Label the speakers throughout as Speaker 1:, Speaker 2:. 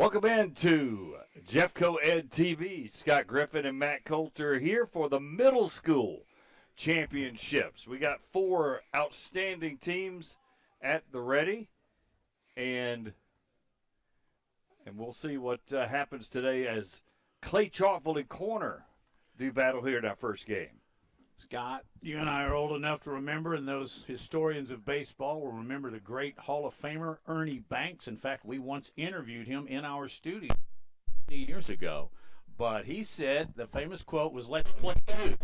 Speaker 1: Welcome into Jeffco Ed TV. Scott Griffin and Matt Coulter here for the middle school championships. We got four outstanding teams at the ready, and we'll see what happens today as Clay Chalkville and Corner do battle here in our first game.
Speaker 2: Scott, you and I are old enough to remember, and those historians of baseball will remember the great Hall of Famer Ernie Banks. In fact, we once interviewed him in our studio years ago. But he said the famous quote was, "Let's play two."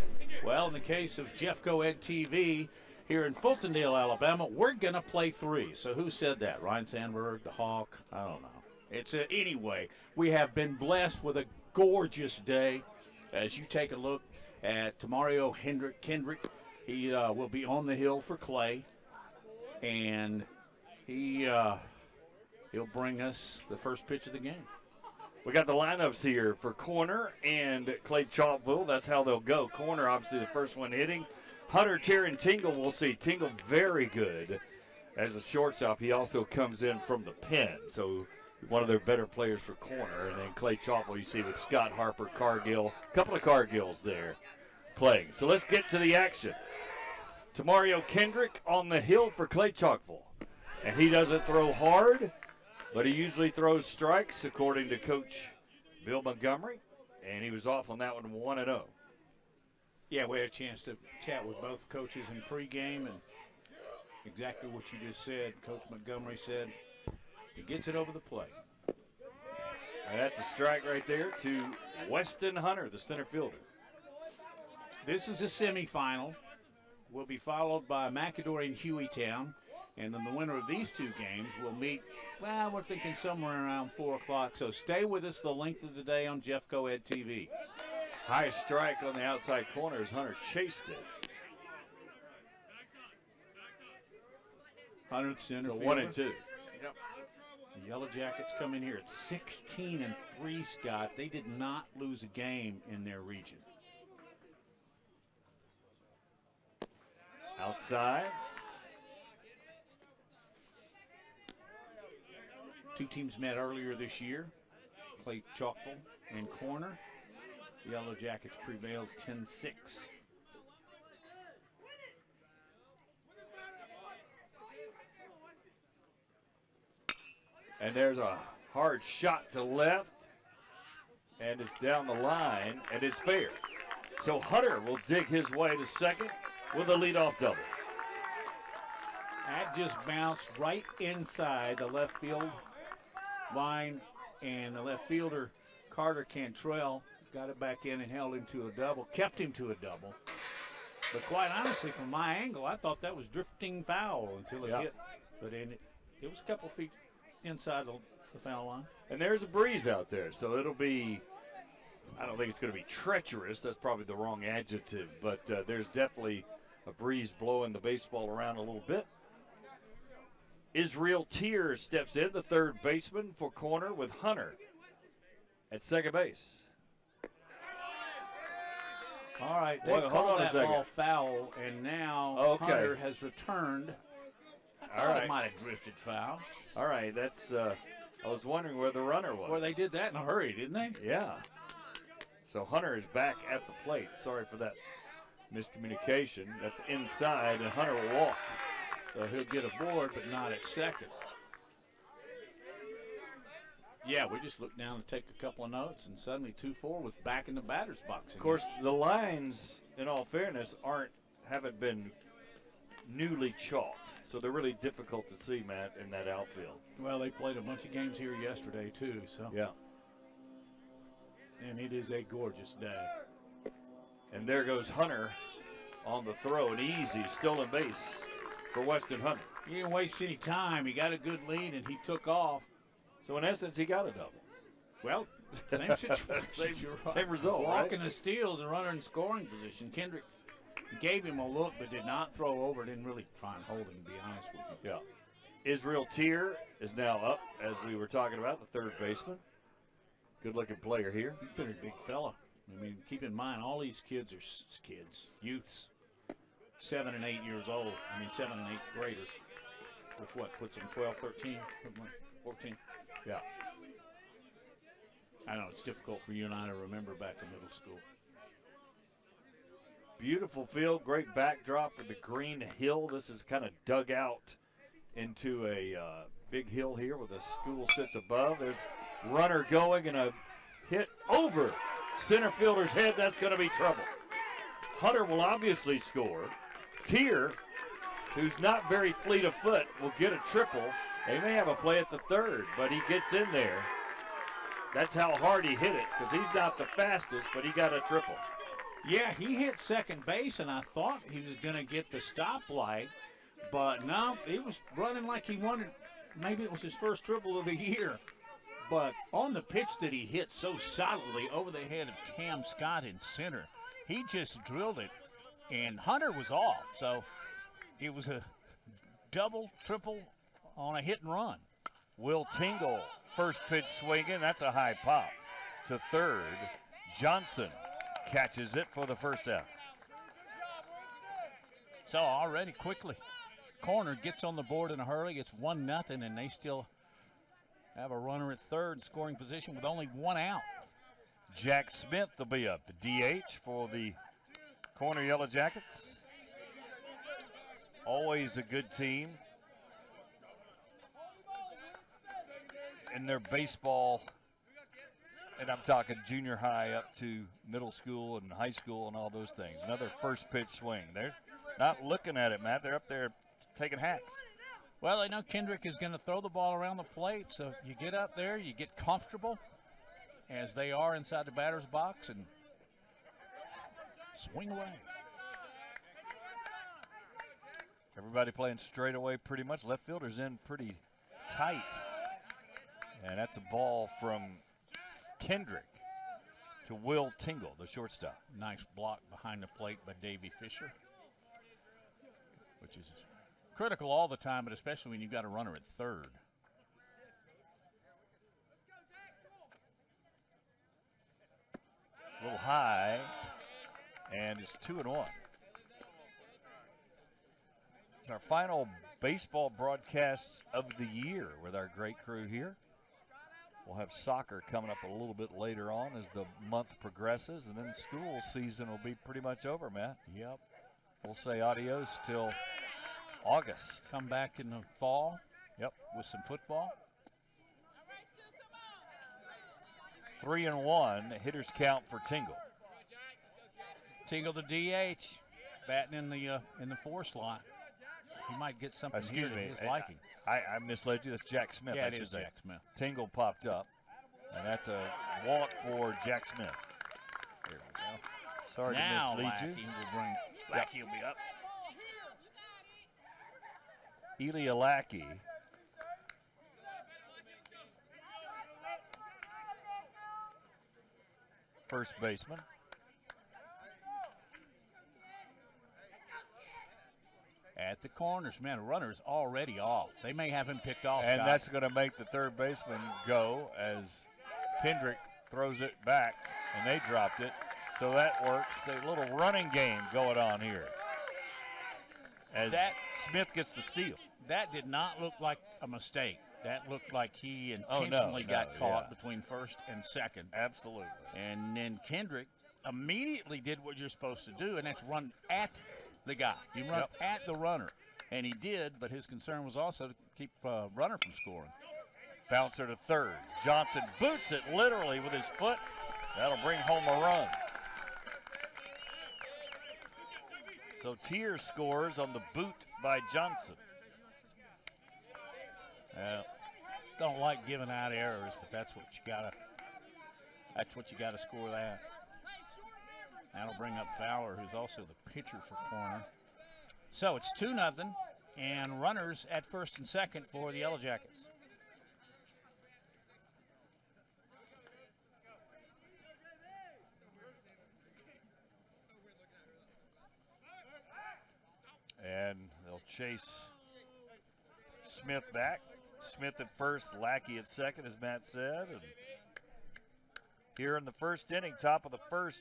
Speaker 2: Well, in the case of Jeffco Ed TV here in Fultondale, Alabama, we're going to play three. So who said that? Ryan Sandberg, the Hawk? I don't know. Anyway, we have been blessed with a gorgeous day as you take a look at Tamario Kendrick. He will be on the hill for Clay, and he'll bring us the first pitch of the game.
Speaker 1: We got the lineups here for Corner and Clay Chalkville. That's how they'll go. Corner, obviously, the first one hitting. Hunter, Terry, and Tingle, we'll see. Tingle very good as a shortstop. He also comes in from the pen, so one of their better players for Corner. And then Clay Chalkville, you see with Scott Harper, Cargill, a couple of Cargills there playing. So let's get to the action. Tamario Kendrick on the hill for Clay Chalkville. And he doesn't throw hard, but he usually throws strikes, according to Coach Bill Montgomery. And he was off on that one 1-0.
Speaker 2: Yeah, we had a chance to chat with both coaches in pregame, and exactly what you just said. Coach Montgomery said he gets it over the plate.
Speaker 1: And that's a strike right there to Weston Hunter, the center fielder.
Speaker 2: This is a semifinal. Will be followed by McAdory and Hueytown. And then the winner of these two games will meet, well, we're thinking somewhere around 4 o'clock. So stay with us the length of the day on Jeffco Ed TV.
Speaker 1: High strike on the outside corner as Hunter chased it.
Speaker 2: Hunter, the center
Speaker 1: So
Speaker 2: fielder.
Speaker 1: 1-2.
Speaker 2: Yep. The Yellow Jackets come in here at 16-3, Scott. They did not lose a game in their region.
Speaker 1: Outside.
Speaker 2: Two teams met earlier this year, Clay Chalkville and Corner. The Yellow Jackets prevailed 10-6.
Speaker 1: And there's a hard shot to left. And it's down the line, and it's fair. So Hunter will dig his way to second with a leadoff double.
Speaker 2: That just bounced right inside the left field line, and the left fielder, Carter Cantrell, got it back in and held him to a double, kept him to a double. But quite honestly, from my angle, I thought that was drifting foul until it hit. But it was a couple feet inside the foul line.
Speaker 1: And there's a breeze out there, so it'll be, I don't think it's going to be treacherous. That's probably the wrong adjective, but there's definitely a breeze blowing the baseball around a little bit. Israel Tier steps in, the third baseman for Corner, with Hunter at second base.
Speaker 2: All right, they called that ball foul, and now Hunter has returned. I thought it might have drifted foul.
Speaker 1: All right, that's. I was wondering where the runner was.
Speaker 2: Well, they did that in a hurry, didn't they?
Speaker 1: Yeah. So Hunter is back at the plate. Sorry for that miscommunication. That's inside, and Hunter will walk.
Speaker 2: So he'll get a board, but not at second. Yeah, we just looked down to take a couple of notes, and suddenly 2-4 was back in the batter's box again.
Speaker 1: Of course, the lines, in all fairness, haven't been newly chalked, so they're really difficult to see, Matt, in that outfield.
Speaker 2: Well, they played a bunch of games here yesterday too, so
Speaker 1: yeah.
Speaker 2: And it is a gorgeous day.
Speaker 1: And there goes Hunter on the throw, an easy stolen base for Weston Hunter.
Speaker 2: He didn't waste any time. He got a good lead, and he took off.
Speaker 1: So, in essence, he got a double.
Speaker 2: Well, same situation.
Speaker 1: same result,
Speaker 2: Walking the steals and runner in scoring position. Kendrick gave him a look, but did not throw over. Didn't really try and hold him, to be honest with you.
Speaker 1: Yeah. Israel Tier is now up, as we were talking about, the third baseman. Good-looking player here.
Speaker 2: He's been a big fella. I mean, keep in mind, all these kids are youths. 7 and 8 years old. 7 and 8 graders. Which puts them 12, 13, 14.
Speaker 1: Yeah.
Speaker 2: I know it's difficult for you and I to remember back in middle school.
Speaker 1: Beautiful field, great backdrop with the green hill. This is kind of dug out into a big hill here where the school sits above. There's runner going and a hit over center fielder's head. That's going to be trouble. Hunter will obviously score. Tier, who's not very fleet of foot, will get a triple. They may have a play at the third, but he gets in there. That's how hard he hit it, because he's not the fastest, but he got a triple.
Speaker 2: Yeah, he hit second base, and I thought he was going to get the stoplight, but no, he was running like he wanted. Maybe it was his first triple of the year. But on the pitch that he hit so solidly over the head of Cam Scott in center, he just drilled it, and Hunter was off. So it was a double, triple on a hit and run.
Speaker 1: Will Tingle, first pitch swinging. That's a high pop to third. Johnson catches it for the first out.
Speaker 2: So already quickly, corner gets on the board in a hurry. It's 1-0, and they still have a runner at third in scoring position with only one out.
Speaker 1: Jack Smith will be up, the DH for the Corner Yellow Jackets. Always a good team. In their baseball, and I'm talking junior high up to middle school and high school and all those things. Another first pitch swing. They're not looking at it, Matt. They're up there taking hacks.
Speaker 2: Well, they know Kendrick is going to throw the ball around the plate, so you get up there, you get comfortable as they are inside the batter's box, and swing away.
Speaker 1: Everybody playing straight away pretty much. Left fielder's in pretty tight. And that's a ball from Kendrick to Will Tingle, the shortstop.
Speaker 2: Nice block behind the plate by Davey Fisher, which is critical all the time, but especially when you've got a runner at third.
Speaker 1: A little high, and it's 2-1. It's our final baseball broadcasts of the year with our great crew here. We'll have soccer coming up a little bit later on as the month progresses, and then school season will be pretty much over, Matt.
Speaker 2: Yep.
Speaker 1: We'll say adios till August.
Speaker 2: Come back in the fall.
Speaker 1: Yep.
Speaker 2: With some football.
Speaker 1: 3-1, hitter's count for Tingle.
Speaker 2: Tingle the DH, batting in the 4 slot. He might get something
Speaker 1: Excuse
Speaker 2: here
Speaker 1: me,
Speaker 2: to his liking.
Speaker 1: I misled you. That's Jack Smith.
Speaker 2: Yeah, it is Jack Smith.
Speaker 1: Tingle popped up, and that's a walk for Jack Smith. There we go. Sorry
Speaker 2: now
Speaker 1: to mislead
Speaker 2: Lackey
Speaker 1: you.
Speaker 2: will bring. Lackey will be up.
Speaker 1: Elia Lackey. First baseman.
Speaker 2: At the corners, man, the runner's already off. They may have him picked off.
Speaker 1: And that's going to make the third baseman go as Kendrick throws it back, and they dropped it. So that works. A little running game going on here as Smith gets the steal.
Speaker 2: That did not look like a mistake. That looked like he intentionally got caught between first and second.
Speaker 1: Absolutely.
Speaker 2: And then Kendrick immediately did what you're supposed to do, and that's run at the guy. You run at the runner. And he did, but his concern was also to keep runner from scoring.
Speaker 1: Bouncer to third. Johnson boots it literally with his foot. That'll bring home a run. So Tier scores on the boot by Johnson.
Speaker 2: Don't like giving out errors, but that's what you gotta. That's what you gotta score that. That'll bring up Fowler, who's also the pitcher for corner. So it's 2-0, and runners at first and second for the Yellow Jackets.
Speaker 1: And they'll chase Smith back. Smith at first, Lackey at second, as Matt said. And here in the first inning, top of the first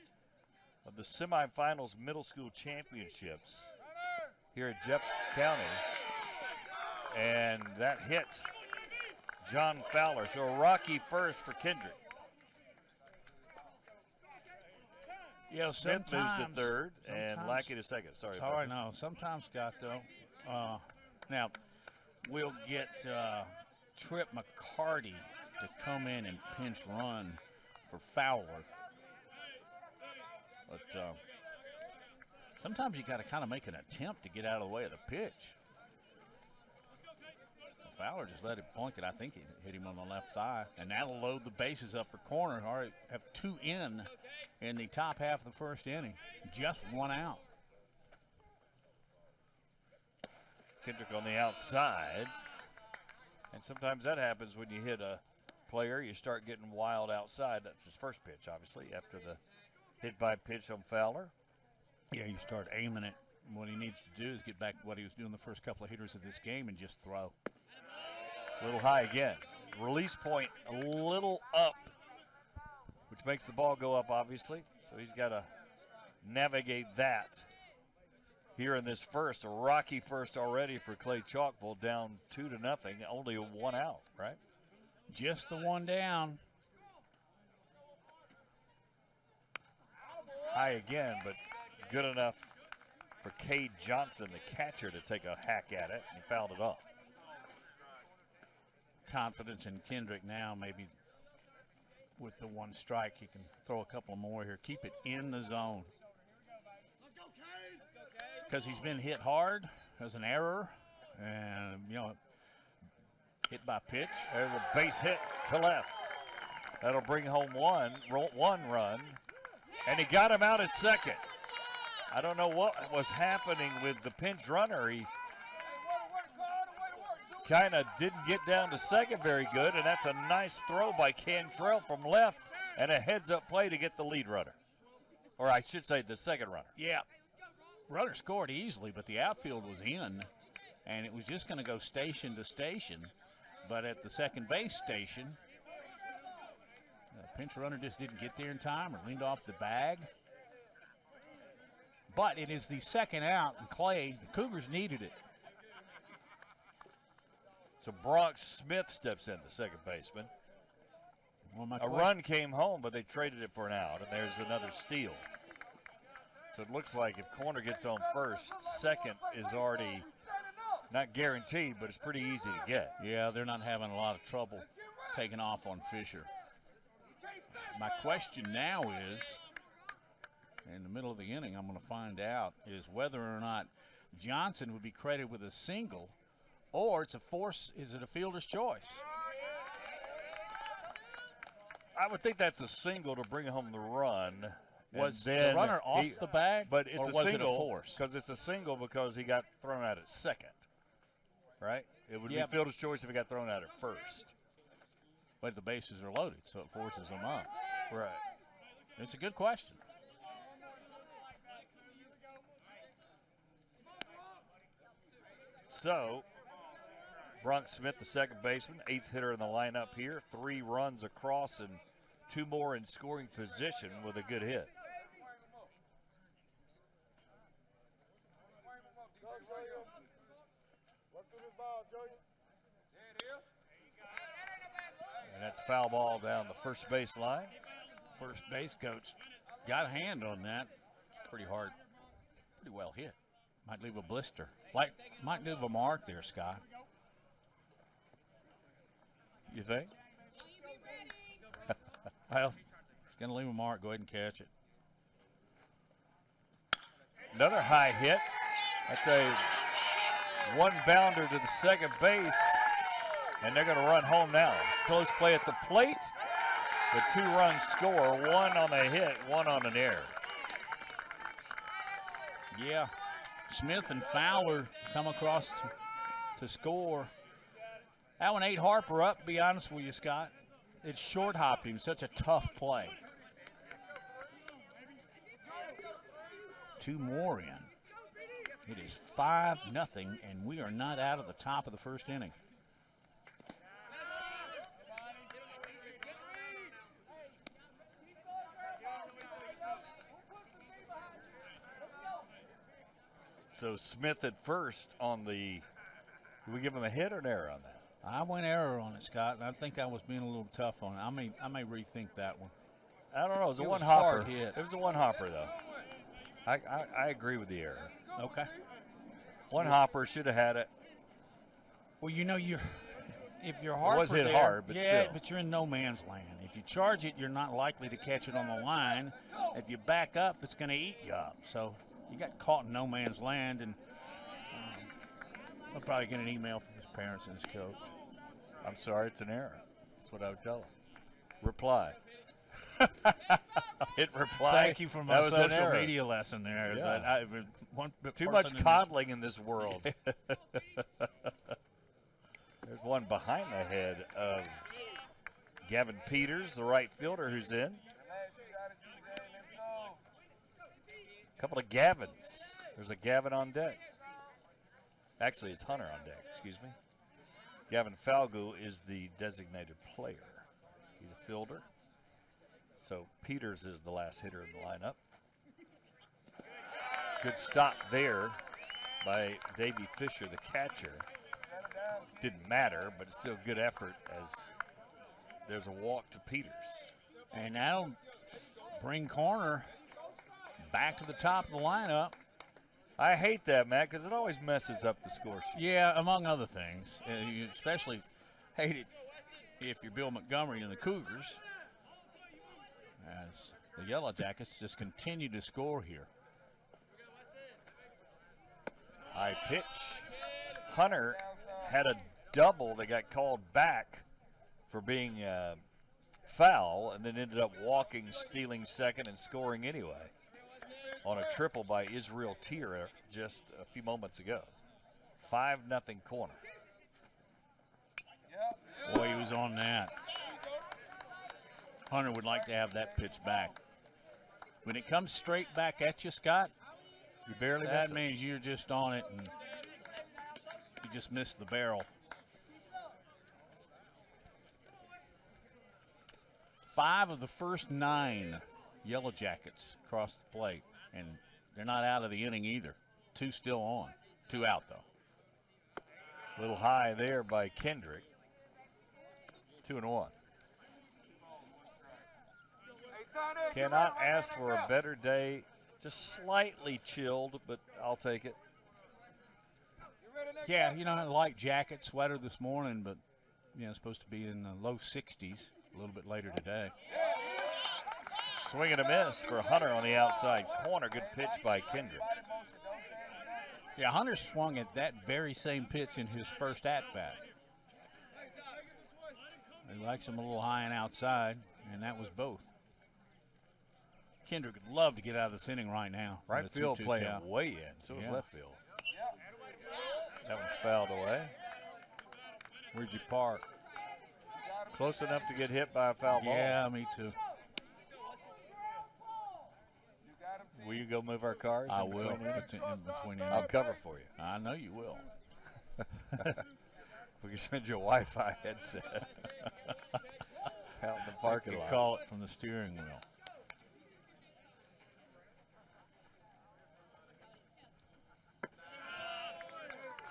Speaker 1: of the semifinals middle school championships here at Jefferson County. And that hit John Fowler. So a rocky first for Kendrick.
Speaker 2: Yeah,
Speaker 1: Smith moves to third and
Speaker 2: sometimes-
Speaker 1: Lackey to second. Sorry.
Speaker 2: Sorry, no. Sometimes, Scott, though. Now, we'll get Trip McCarty to come in and pinch run for Fowler. But sometimes you got to kind of make an attempt to get out of the way of the pitch. Fowler just let it plunk it. I think he hit him on the left thigh. And that'll load the bases up for corner. All right, have 2 in the top half of the first inning. Just 1 out.
Speaker 1: Kendrick on the outside. And sometimes that happens when you hit a player. You start getting wild outside. That's his first pitch, obviously, after the hit by pitch on Fowler.
Speaker 2: Yeah, you start aiming it. What he needs to do is get back to what he was doing the first couple of hitters of this game and just throw.
Speaker 1: A little high again. Release point a little up, which makes the ball go up, obviously. So he's got to navigate that here in this first. A rocky first already for Clay Chalkville, down 2-0. Only 1 out, right?
Speaker 2: Just the 1 down.
Speaker 1: High again, but good enough for Cade Johnson, the catcher, to take a hack at it. He fouled it off.
Speaker 2: Confidence in Kendrick now, maybe with the 1 strike, he can throw a couple more here. Keep it in the zone. Because he's been hit hard as an error and, hit by pitch.
Speaker 1: There's a base hit to left. That'll bring home one run. And he got him out at second. I don't know what was happening with the pinch runner. He kind of didn't get down to second very good, and that's a nice throw by Cantrell from left and a heads-up play to get the lead runner. Or I should say the second runner.
Speaker 2: Yeah. Runner scored easily, but the outfield was in, and it was just going to go station to station. But at the second base station, the pinch runner just didn't get there in time or leaned off the bag. But it is the second out, and Clay, the Cougars needed it.
Speaker 1: So Brock Smith steps in, the second baseman. A run came home, but they traded it for an out, and there's another steal. So it looks like if corner gets on first, second is already not guaranteed, but it's pretty easy to get.
Speaker 2: Yeah, they're not having a lot of trouble taking off on Fisher. My question now is, in the middle of the inning, I'm going to find out, is whether or not Johnson would be credited with a single, or is it a fielder's choice?
Speaker 1: I would think that's a single to bring home the run.
Speaker 2: Was the runner off the bag,
Speaker 1: but it's
Speaker 2: or
Speaker 1: a
Speaker 2: was
Speaker 1: single
Speaker 2: it a force?
Speaker 1: Because it's a single because he got thrown out at second, right? It would be fielder's choice if he got thrown out at first.
Speaker 2: But the bases are loaded, so it forces them up.
Speaker 1: Right.
Speaker 2: It's a good question.
Speaker 1: So, Bronx Smith, the second baseman, 8th hitter in the lineup here. 3 runs across and 2 more in scoring position with a good hit. And that's foul ball down the first base line.
Speaker 2: First base coach got a hand on that. It's pretty hard, pretty well hit. Might leave a blister. Might leave a mark there, Scott.
Speaker 1: You think?
Speaker 2: Well, it's going to leave a mark. Go ahead and catch it.
Speaker 1: Another high hit. That's a 1-bounder to the second base. And they're going to run home now. Close play at the plate. The 2-run score, 1 on a hit, 1 on an error.
Speaker 2: Yeah. Smith and Fowler come across to score. That one ate Harper up, to be honest with you, Scott. It short hopped him. Such a tough play. 2 more in. It is 5-0, and we are not out of the top of the first inning.
Speaker 1: So Smith at first on the, do we give him a hit or an error on that?
Speaker 2: I went error on it, Scott, and I think I was being a little tough on it. I may rethink that one.
Speaker 1: I don't know. It was a
Speaker 2: It
Speaker 1: one
Speaker 2: was
Speaker 1: hopper.
Speaker 2: hard hit.
Speaker 1: It was a one hopper though. I agree with the error.
Speaker 2: Okay.
Speaker 1: One hopper should have had it.
Speaker 2: Well, you know, if you're hard
Speaker 1: was
Speaker 2: for
Speaker 1: hit
Speaker 2: there,
Speaker 1: hard, but
Speaker 2: yeah,
Speaker 1: still.
Speaker 2: but you're in no man's land. If you charge it, you're not likely to catch it on the line. If you back up, it's going to eat you up. So you got caught in no man's land, and I'll probably get an email from his parents and his coach.
Speaker 1: I'm sorry, it's an error. That's what I would tell him. Reply. Hit reply.
Speaker 2: Thank you for my
Speaker 1: That was an
Speaker 2: social
Speaker 1: error.
Speaker 2: media lesson there.
Speaker 1: Yeah. Too
Speaker 2: Person
Speaker 1: much
Speaker 2: in this-
Speaker 1: coddling in this world. There's one behind the head of Gavin Peters, the right fielder, who's in. A couple of Gavins. There's a Gavin on deck. Actually, it's Hunter on deck, excuse me. Gavin Falgu is the designated player. He's a fielder. So Peters is the last hitter in the lineup. Good stop there by Davey Fisher, the catcher. Didn't matter, but it's still good effort as there's a walk to Peters.
Speaker 2: And that'll bring Corner back to the top of the lineup.
Speaker 1: I hate that, Matt, because it always messes up the score sheet.
Speaker 2: Yeah, among other things. You especially hate it if you're Bill Montgomery and the Cougars, as the Yellow Jackets just continue to score here.
Speaker 1: High pitch. Hunter had a double that got called back for being foul, and then ended up walking, stealing second, and scoring anyway on a triple by Israel Tier just a few moments ago. 5-0 Corner.
Speaker 2: Boy, he was on that. Hunter would like to have that pitch back. When it comes straight back at you, Scott,
Speaker 1: You barely
Speaker 2: that
Speaker 1: miss it.
Speaker 2: means you're just on it and you just missed the barrel. 5 of the first 9 Yellow Jackets across the plate, and they're not out of the inning either. 2 still on. 2 out, though.
Speaker 1: A little high there by Kendrick. 2-1. Cannot ask for a better day. Just slightly chilled, but I'll take it.
Speaker 2: Yeah, you know, light jacket, sweater this morning, but, you know, it's supposed to be in the low 60s a little bit later today.
Speaker 1: Swing and a miss for Hunter on the outside corner. Good pitch by Kendrick.
Speaker 2: Yeah, Hunter swung at that very same pitch in his first at-bat. He likes him a little high and outside, and that was both. Kendrick would love to get out of this inning right now.
Speaker 1: Right
Speaker 2: With a
Speaker 1: field
Speaker 2: 2-2
Speaker 1: playing
Speaker 2: count.
Speaker 1: way in, so is
Speaker 2: Yeah.
Speaker 1: left field. That one's fouled away.
Speaker 2: Where'd you park?
Speaker 1: Close enough to get hit by a foul ball.
Speaker 2: Yeah, me too.
Speaker 1: Will you go move our cars?
Speaker 2: I
Speaker 1: in
Speaker 2: will.
Speaker 1: between innings?
Speaker 2: In between
Speaker 1: I'll
Speaker 2: innings.
Speaker 1: cover for you.
Speaker 2: I know you will.
Speaker 1: We can send you a Wi-Fi headset out in the parking
Speaker 2: You
Speaker 1: lot.
Speaker 2: call it from the steering wheel.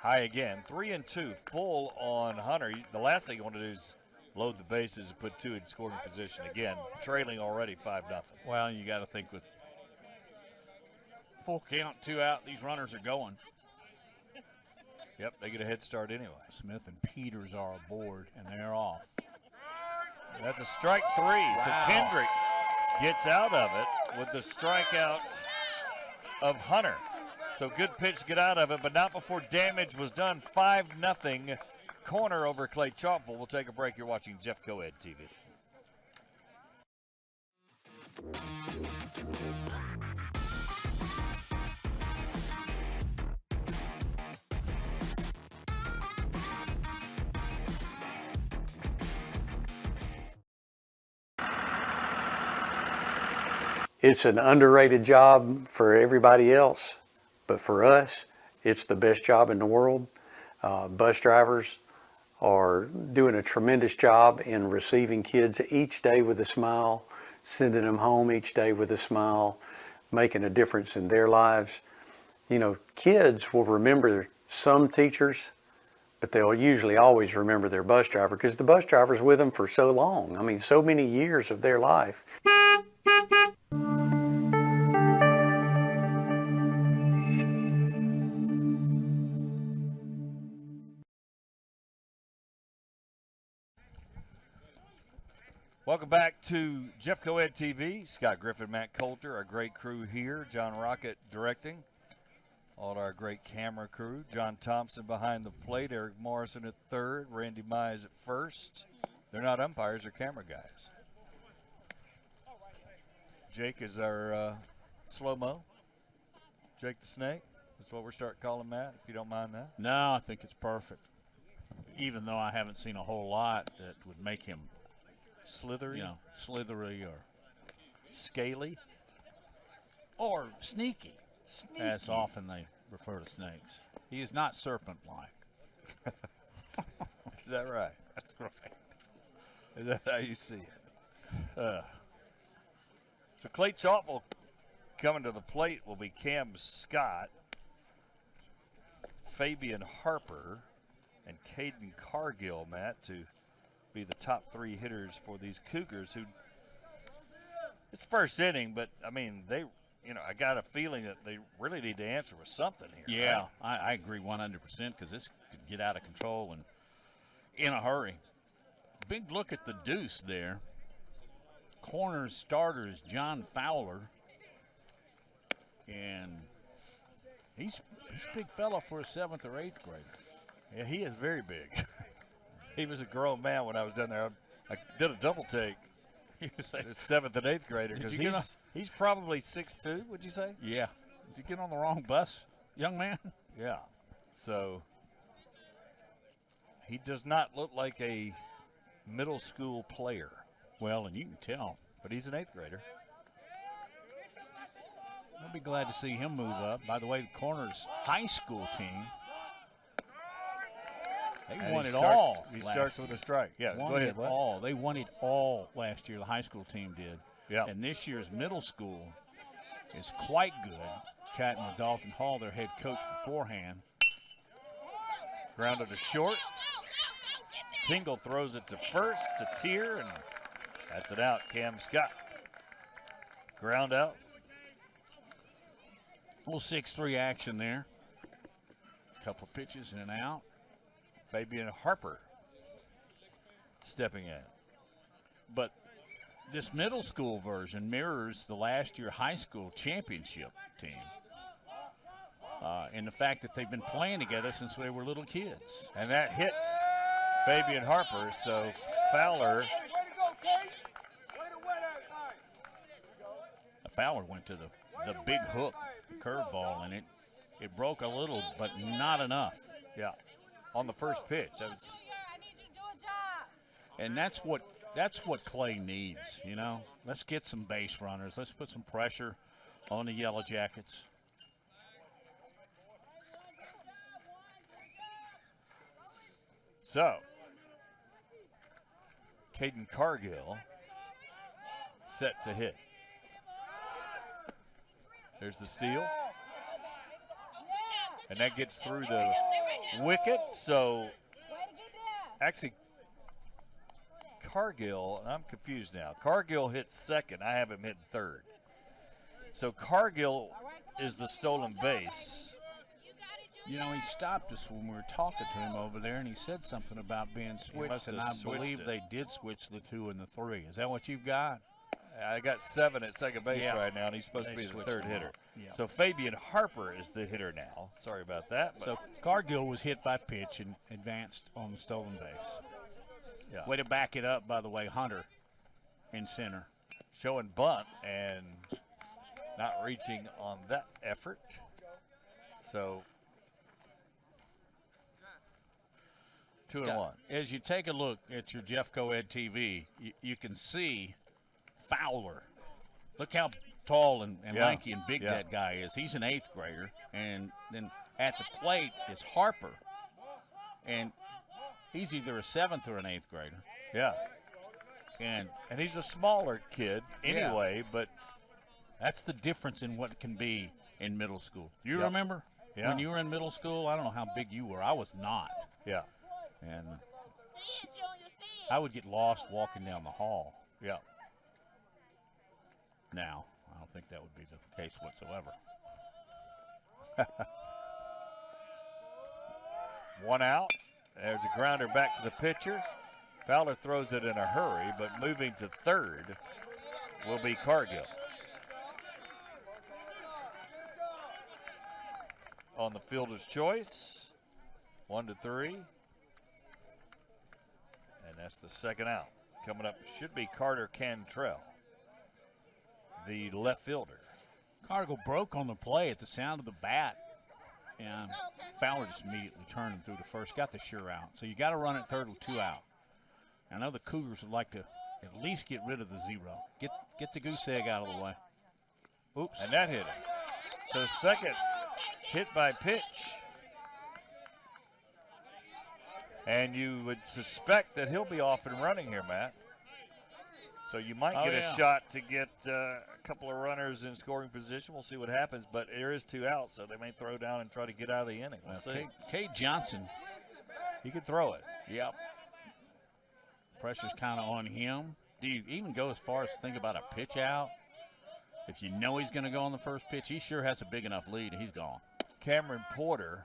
Speaker 1: High again, 3-2, full on Hunter. The last thing you want to do is load the bases and put 2 in scoring position again, trailing already 5-0.
Speaker 2: Well, you got to think with full count, 2 out, these runners are going.
Speaker 1: Yep, they get a head start anyway.
Speaker 2: Smith and Peters are aboard, and they're off.
Speaker 1: That's a strike 3, so
Speaker 2: Wow.
Speaker 1: Kendrick gets out of it with the strikeout of Hunter. So good pitch to get out of it, but not before damage was done. 5-0 Corner over Clay Chalkville. We'll take a break. You're watching Jeff Coed TV.
Speaker 3: It's an underrated job for everybody else, but for us, it's the best job in the world. Bus drivers are doing a tremendous job in receiving kids each day with a smile, sending them home each day with a smile, making a difference in their lives. You know, kids will remember some teachers, but they'll usually always remember their bus driver because the bus driver's with them for so long. I mean, so many years of their life.
Speaker 1: Welcome back to Jeffco Ed TV. Scott Griffin, Matt Coulter, our great crew here. John Rocket directing. All our great camera crew. John Thompson behind the plate. Eric Morrison at third. Randy Mize at first. They're not umpires, they're camera guys. Jake is our slow-mo. Jake the Snake. That's what we're starting calling Matt, if you don't mind that.
Speaker 2: No, I think it's perfect. Even though I haven't seen a whole lot that would make him
Speaker 1: Slithery?
Speaker 2: Slithery or
Speaker 1: scaly.
Speaker 2: Or sneaky.
Speaker 1: Sneaky.
Speaker 2: As often they refer to snakes. He is not serpent-like.
Speaker 1: Is that right?
Speaker 2: That's right.
Speaker 1: Is that how you see it? So Clay Chalkville coming to the plate will be Cam Scott, Fabian Harper, and Caden Cargill, Matt, to be the top three hitters for these Cougars who it's the first inning, but I mean they I got a feeling that they really need to answer with something here.
Speaker 2: Yeah,
Speaker 1: right?
Speaker 2: I agree 100% because this could get out of control and in a hurry. Big look at the deuce there. Corners starter is John Fowler. And he's a big fella for a 7th or 8th grader.
Speaker 1: Yeah, he is very big. He was a grown man when I was down there. I did a double take.
Speaker 2: He was like,
Speaker 1: 7th and 8th grader because he's probably 6'2", would you say?
Speaker 2: yeah. Did you get on the wrong bus, young man?
Speaker 1: Yeah. So he does not look like a middle school player.
Speaker 2: Well, and you can tell.
Speaker 1: But he's an 8th grader.
Speaker 2: I'll be glad to see him move up. By the way, the Corners high school team, they won it all.
Speaker 1: He starts with a strike. Yeah, go ahead.
Speaker 2: They won it all last year, the high school team did.
Speaker 1: Yeah.
Speaker 2: And this year's middle school is quite good. Chatting with Dalton Hall, their head coach, beforehand.
Speaker 1: Grounded to short. Tingle throws it to first, to Tier, and that's it out. Cam Scott. Ground out.
Speaker 2: Little 6-3 action there. Couple of pitches in and out.
Speaker 1: Fabian Harper stepping in.
Speaker 2: But this middle school version mirrors the last year high school championship team. In the fact that they've been playing together since they were little kids.
Speaker 1: And that hits Fabian Harper, so Fowler.
Speaker 2: Fowler went to the big hook curveball, and it broke a little, but not enough.
Speaker 1: Yeah, on the first pitch.
Speaker 2: And that's what Clay needs, Let's get some base runners. Let's put some pressure on the Yellow Jackets.
Speaker 1: So, Caden Cargill set to hit. There's the steal. And that gets through the wicket. So, actually, Cargill, and I'm confused now. Cargill hit second. I have him hitting third. So, Cargill is the stolen base.
Speaker 2: He stopped us when we were talking to him over there, and he said something about being switched, and I believe they did switch the 2 and the 3. Is that what you've got?
Speaker 1: I got 7 at second base right now, and he's supposed to be the third hitter.
Speaker 2: Yeah.
Speaker 1: So Fabian Harper is the hitter now. Sorry about that.
Speaker 2: So Cargill was hit by pitch and advanced on the stolen base.
Speaker 1: Yeah.
Speaker 2: Way to back it up, by the way, Hunter in center.
Speaker 1: Showing bunt and not reaching on that effort. So 2-1.
Speaker 2: As you take a look at your Jeffco Ed TV, you can see Fowler. Look how tall and lanky and big that guy is. He's an 8th grader. And then at the plate is Harper. And he's either a 7th or an 8th grader.
Speaker 1: Yeah.
Speaker 2: And
Speaker 1: he's a smaller kid anyway, but
Speaker 2: that's the difference in what it can be in middle school. You remember when you were in middle school? I don't know how big you were. I was not.
Speaker 1: Yeah.
Speaker 2: And I would get lost walking down the hall.
Speaker 1: Yeah.
Speaker 2: Now, I don't think that would be the case whatsoever.
Speaker 1: 1 out. There's a grounder back to the pitcher. Fowler throws it in a hurry, but moving to third will be Cargill. On the fielder's choice, 1-3. And that's the second out. Coming up should be Carter Cantrell, the left fielder.
Speaker 2: Cargill broke on the play at the sound of the bat, and Fowler just immediately turned him through to first, got the sure out. So you got to run it third with 2 out. I know the Cougars would like to at least get rid of the 0. Get the goose egg out of the way. Oops.
Speaker 1: And that hit him. So second hit by pitch. And you would suspect that he'll be off and running here, Matt. So you might get a shot to get a couple of runners in scoring position. We'll see what happens, but there is 2 outs, so they may throw down and try to get out of the inning. We'll see.
Speaker 2: Cade Johnson.
Speaker 1: He can throw it.
Speaker 2: Yep. Pressure's kind of on him. Do you even go as far as to think about a pitch out? If you know he's going to go on the first pitch, he sure has a big enough lead, and he's gone.
Speaker 1: Cameron Porter,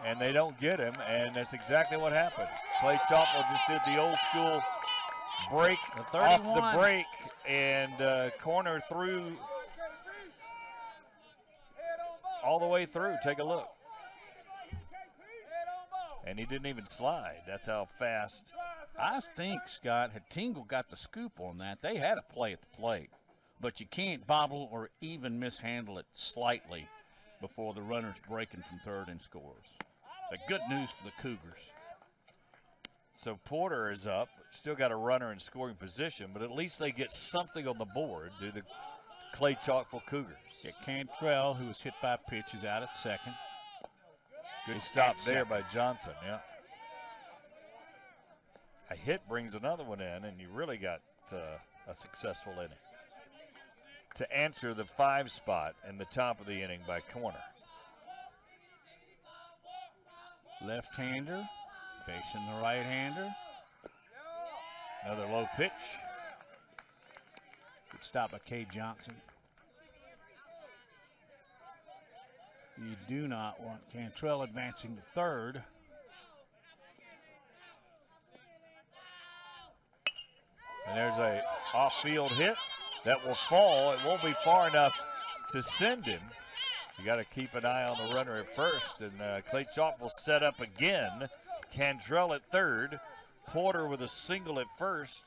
Speaker 1: and they don't get him, and that's exactly what happened. Clay Chalkville just did the old school break off the break and corner through all the way through. Take a look. And he didn't even slide. That's how fast.
Speaker 2: I think, Scott, had Tingle got the scoop on that, they had a play at the plate. But you can't bobble or even mishandle it slightly before the runner's breaking from third and scores. But good news for the Cougars.
Speaker 1: So Porter is up. Still got a runner in scoring position, but at least they get something on the board, do the Clay Chalkville Cougars.
Speaker 2: Yeah, Cantrell, who was hit by a pitch, is out at second.
Speaker 1: Good stop there by Johnson, yeah. A hit brings another one in, and you really got a successful inning. To answer the 5 spot in the top of the inning by corner.
Speaker 2: Left-hander facing the right-hander.
Speaker 1: Another low pitch.
Speaker 2: Good stop by Cade Johnson. You do not want Cantrell advancing to third.
Speaker 1: And there's a off-field hit that will fall. It won't be far enough to send him. You got to keep an eye on the runner at first. And Clay Chalkville set up again. Cantrell at third. Porter with a single at first.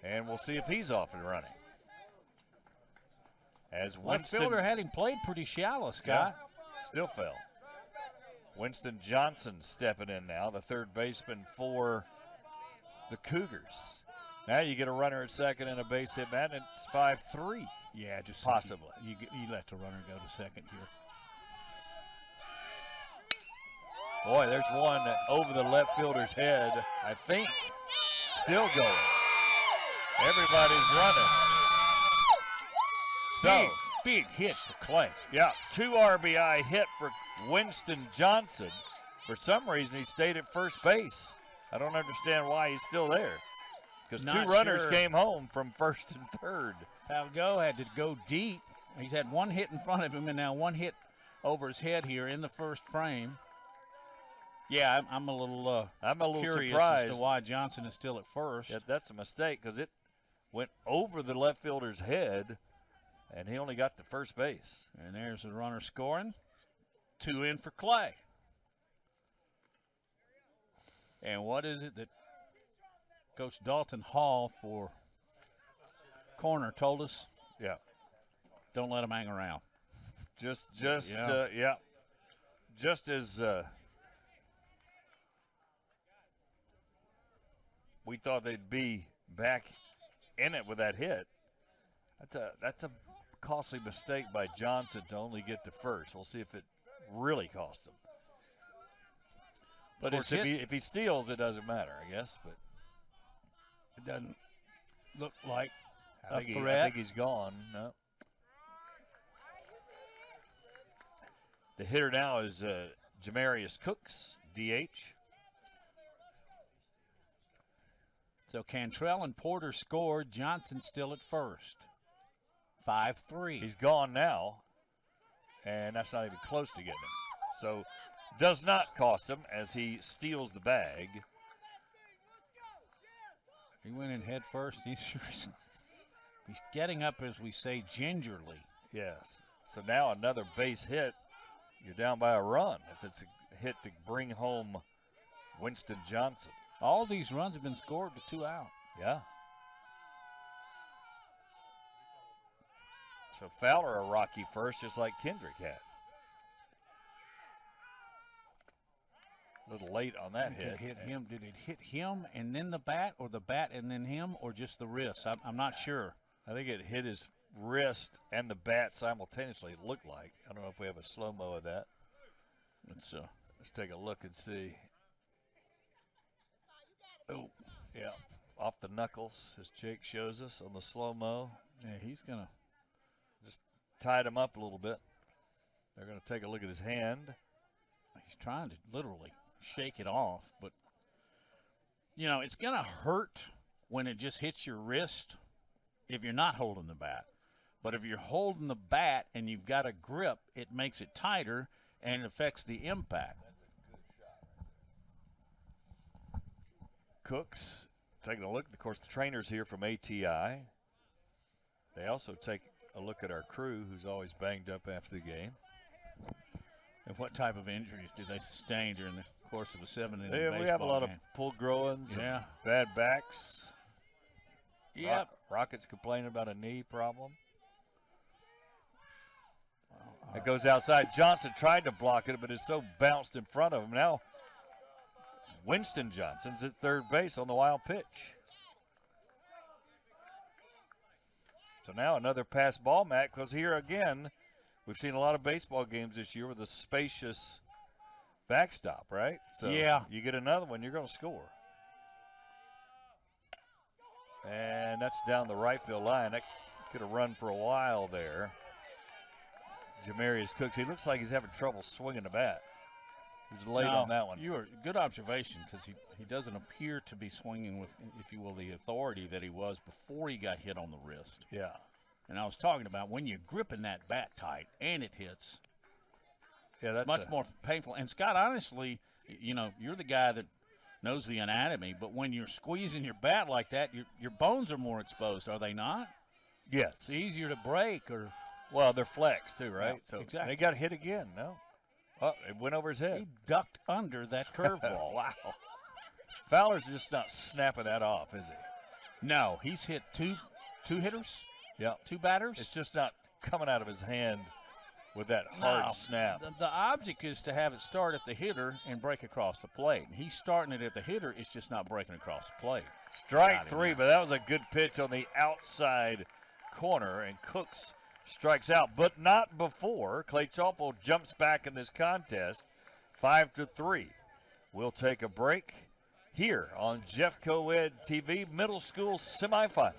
Speaker 1: And we'll see if he's off and running. As
Speaker 2: Left fielder had him played pretty shallow, Scott.
Speaker 1: Yeah, still fell. Winston Johnson stepping in now, the third baseman for the Cougars. Now you get a runner at second and a base hit, man. It's 5-3.
Speaker 2: Yeah, just
Speaker 1: possibly.
Speaker 2: You let the runner go to second here.
Speaker 1: Boy, there's one over the left fielder's head, I think. Still going. Everybody's running. So,
Speaker 2: big hit for Clay.
Speaker 1: Yeah, 2 RBI hit for Winston Johnson. For some reason, he stayed at first base. I don't understand why he's still there. Because 2 runners came home from first and third.
Speaker 2: Falgo had to go deep. He's had 1 hit in front of him and now 1 hit over his head here in the first frame. Yeah, I'm a little curious
Speaker 1: surprised
Speaker 2: as to why Johnson is still at first.
Speaker 1: Yeah, that's a mistake because it went over the left fielder's head, and he only got to first base.
Speaker 2: And there's the runner scoring. 2 in for Clay. And what is it that Coach Dalton Hall for corner told us?
Speaker 1: Yeah.
Speaker 2: Don't let him hang around.
Speaker 1: Just as we thought they'd be back in it with that hit. That's a costly mistake by Johnson to only get to first. We'll see if it really cost him. But of course, if he steals, it doesn't matter, I guess. But
Speaker 2: it doesn't look like
Speaker 1: I think he's gone. No. The hitter now is Jamarius Cooks, DH.
Speaker 2: So Cantrell and Porter scored. Johnson still at first. 5-3.
Speaker 1: He's gone now, and that's not even close to getting him. So does not cost him as he steals the bag.
Speaker 2: He went in head first. He's getting up, as we say, gingerly.
Speaker 1: Yes. So now another base hit. You're down by a run if it's a hit to bring home Winston Johnson.
Speaker 2: All these runs have been scored with 2 out.
Speaker 1: Yeah. So Fowler a rocky first, just like Kendrick had. A little late on that hit.
Speaker 2: Did it hit him and then the bat, or the bat and then him, or just the wrist? I'm not sure.
Speaker 1: I think it hit his wrist and the bat simultaneously, it looked like. I don't know if we have a slow-mo of that. Let's take a look and see. Oh, yeah, off the knuckles, as Jake shows us on the slow-mo.
Speaker 2: Yeah, he's going to.
Speaker 1: Just tied him up a little bit. They're going to take a look at his hand.
Speaker 2: He's trying to literally shake it off, but, you know, it's going to hurt when it just hits your wrist if you're not holding the bat. But if you're holding the bat and you've got a grip, it makes it tighter and it affects the impact.
Speaker 1: Cooks taking a look. Of course, the trainer's here from ATI. They also take a look at our crew, who's always banged up after the game.
Speaker 2: And what type of injuries do they sustain during the course of a 7-inning
Speaker 1: Yeah,
Speaker 2: baseball
Speaker 1: we have a lot
Speaker 2: game?
Speaker 1: of pulled groins,
Speaker 2: yeah,
Speaker 1: bad backs.
Speaker 2: Yep.
Speaker 1: Rockets complaining about a knee problem. It goes outside. Johnson tried to block it, but it's so bounced in front of him. Now Winston Johnson's at third base on the wild pitch. So now another pass ball, Matt, because here again, we've seen a lot of baseball games this year with a spacious backstop, right? So
Speaker 2: yeah,
Speaker 1: you get another one, you're going to score. And that's down the right field line. That could have run for a while there. Jamarius Cooks, he looks like he's having trouble swinging the bat. He was late on that one.
Speaker 2: You are good observation, because he doesn't appear to be swinging with, if you will, the authority that he was before he got hit on the wrist.
Speaker 1: Yeah.
Speaker 2: And I was talking about when you're gripping that bat tight and it hits,
Speaker 1: yeah, that's
Speaker 2: much more painful. And Scott, honestly, you know, you're the guy that knows the anatomy, but when you're squeezing your bat like that, your bones are more exposed, are they not?
Speaker 1: Yes.
Speaker 2: It's easier to break, or
Speaker 1: well, they're flexed too, right?
Speaker 2: Yeah,
Speaker 1: so
Speaker 2: exactly.
Speaker 1: They got hit again. No, oh, it went over his head.
Speaker 2: He ducked under that curveball.
Speaker 1: Wow. Fowler's just not snapping that off, is he?
Speaker 2: No, he's hit two hitters.
Speaker 1: Yeah,
Speaker 2: 2 batters.
Speaker 1: It's just not coming out of his hand with that hard snap.
Speaker 2: The object is to have it start at the hitter and break across the plate. He's starting it at the hitter. It's just not breaking across the plate.
Speaker 1: Strike 3, but that was a good pitch on the outside corner, and Cooks strikes out, but not before Clay Chalkville jumps back in this contest, 5-3. We'll take a break here on Jeff Coed TV Middle School Semifinals.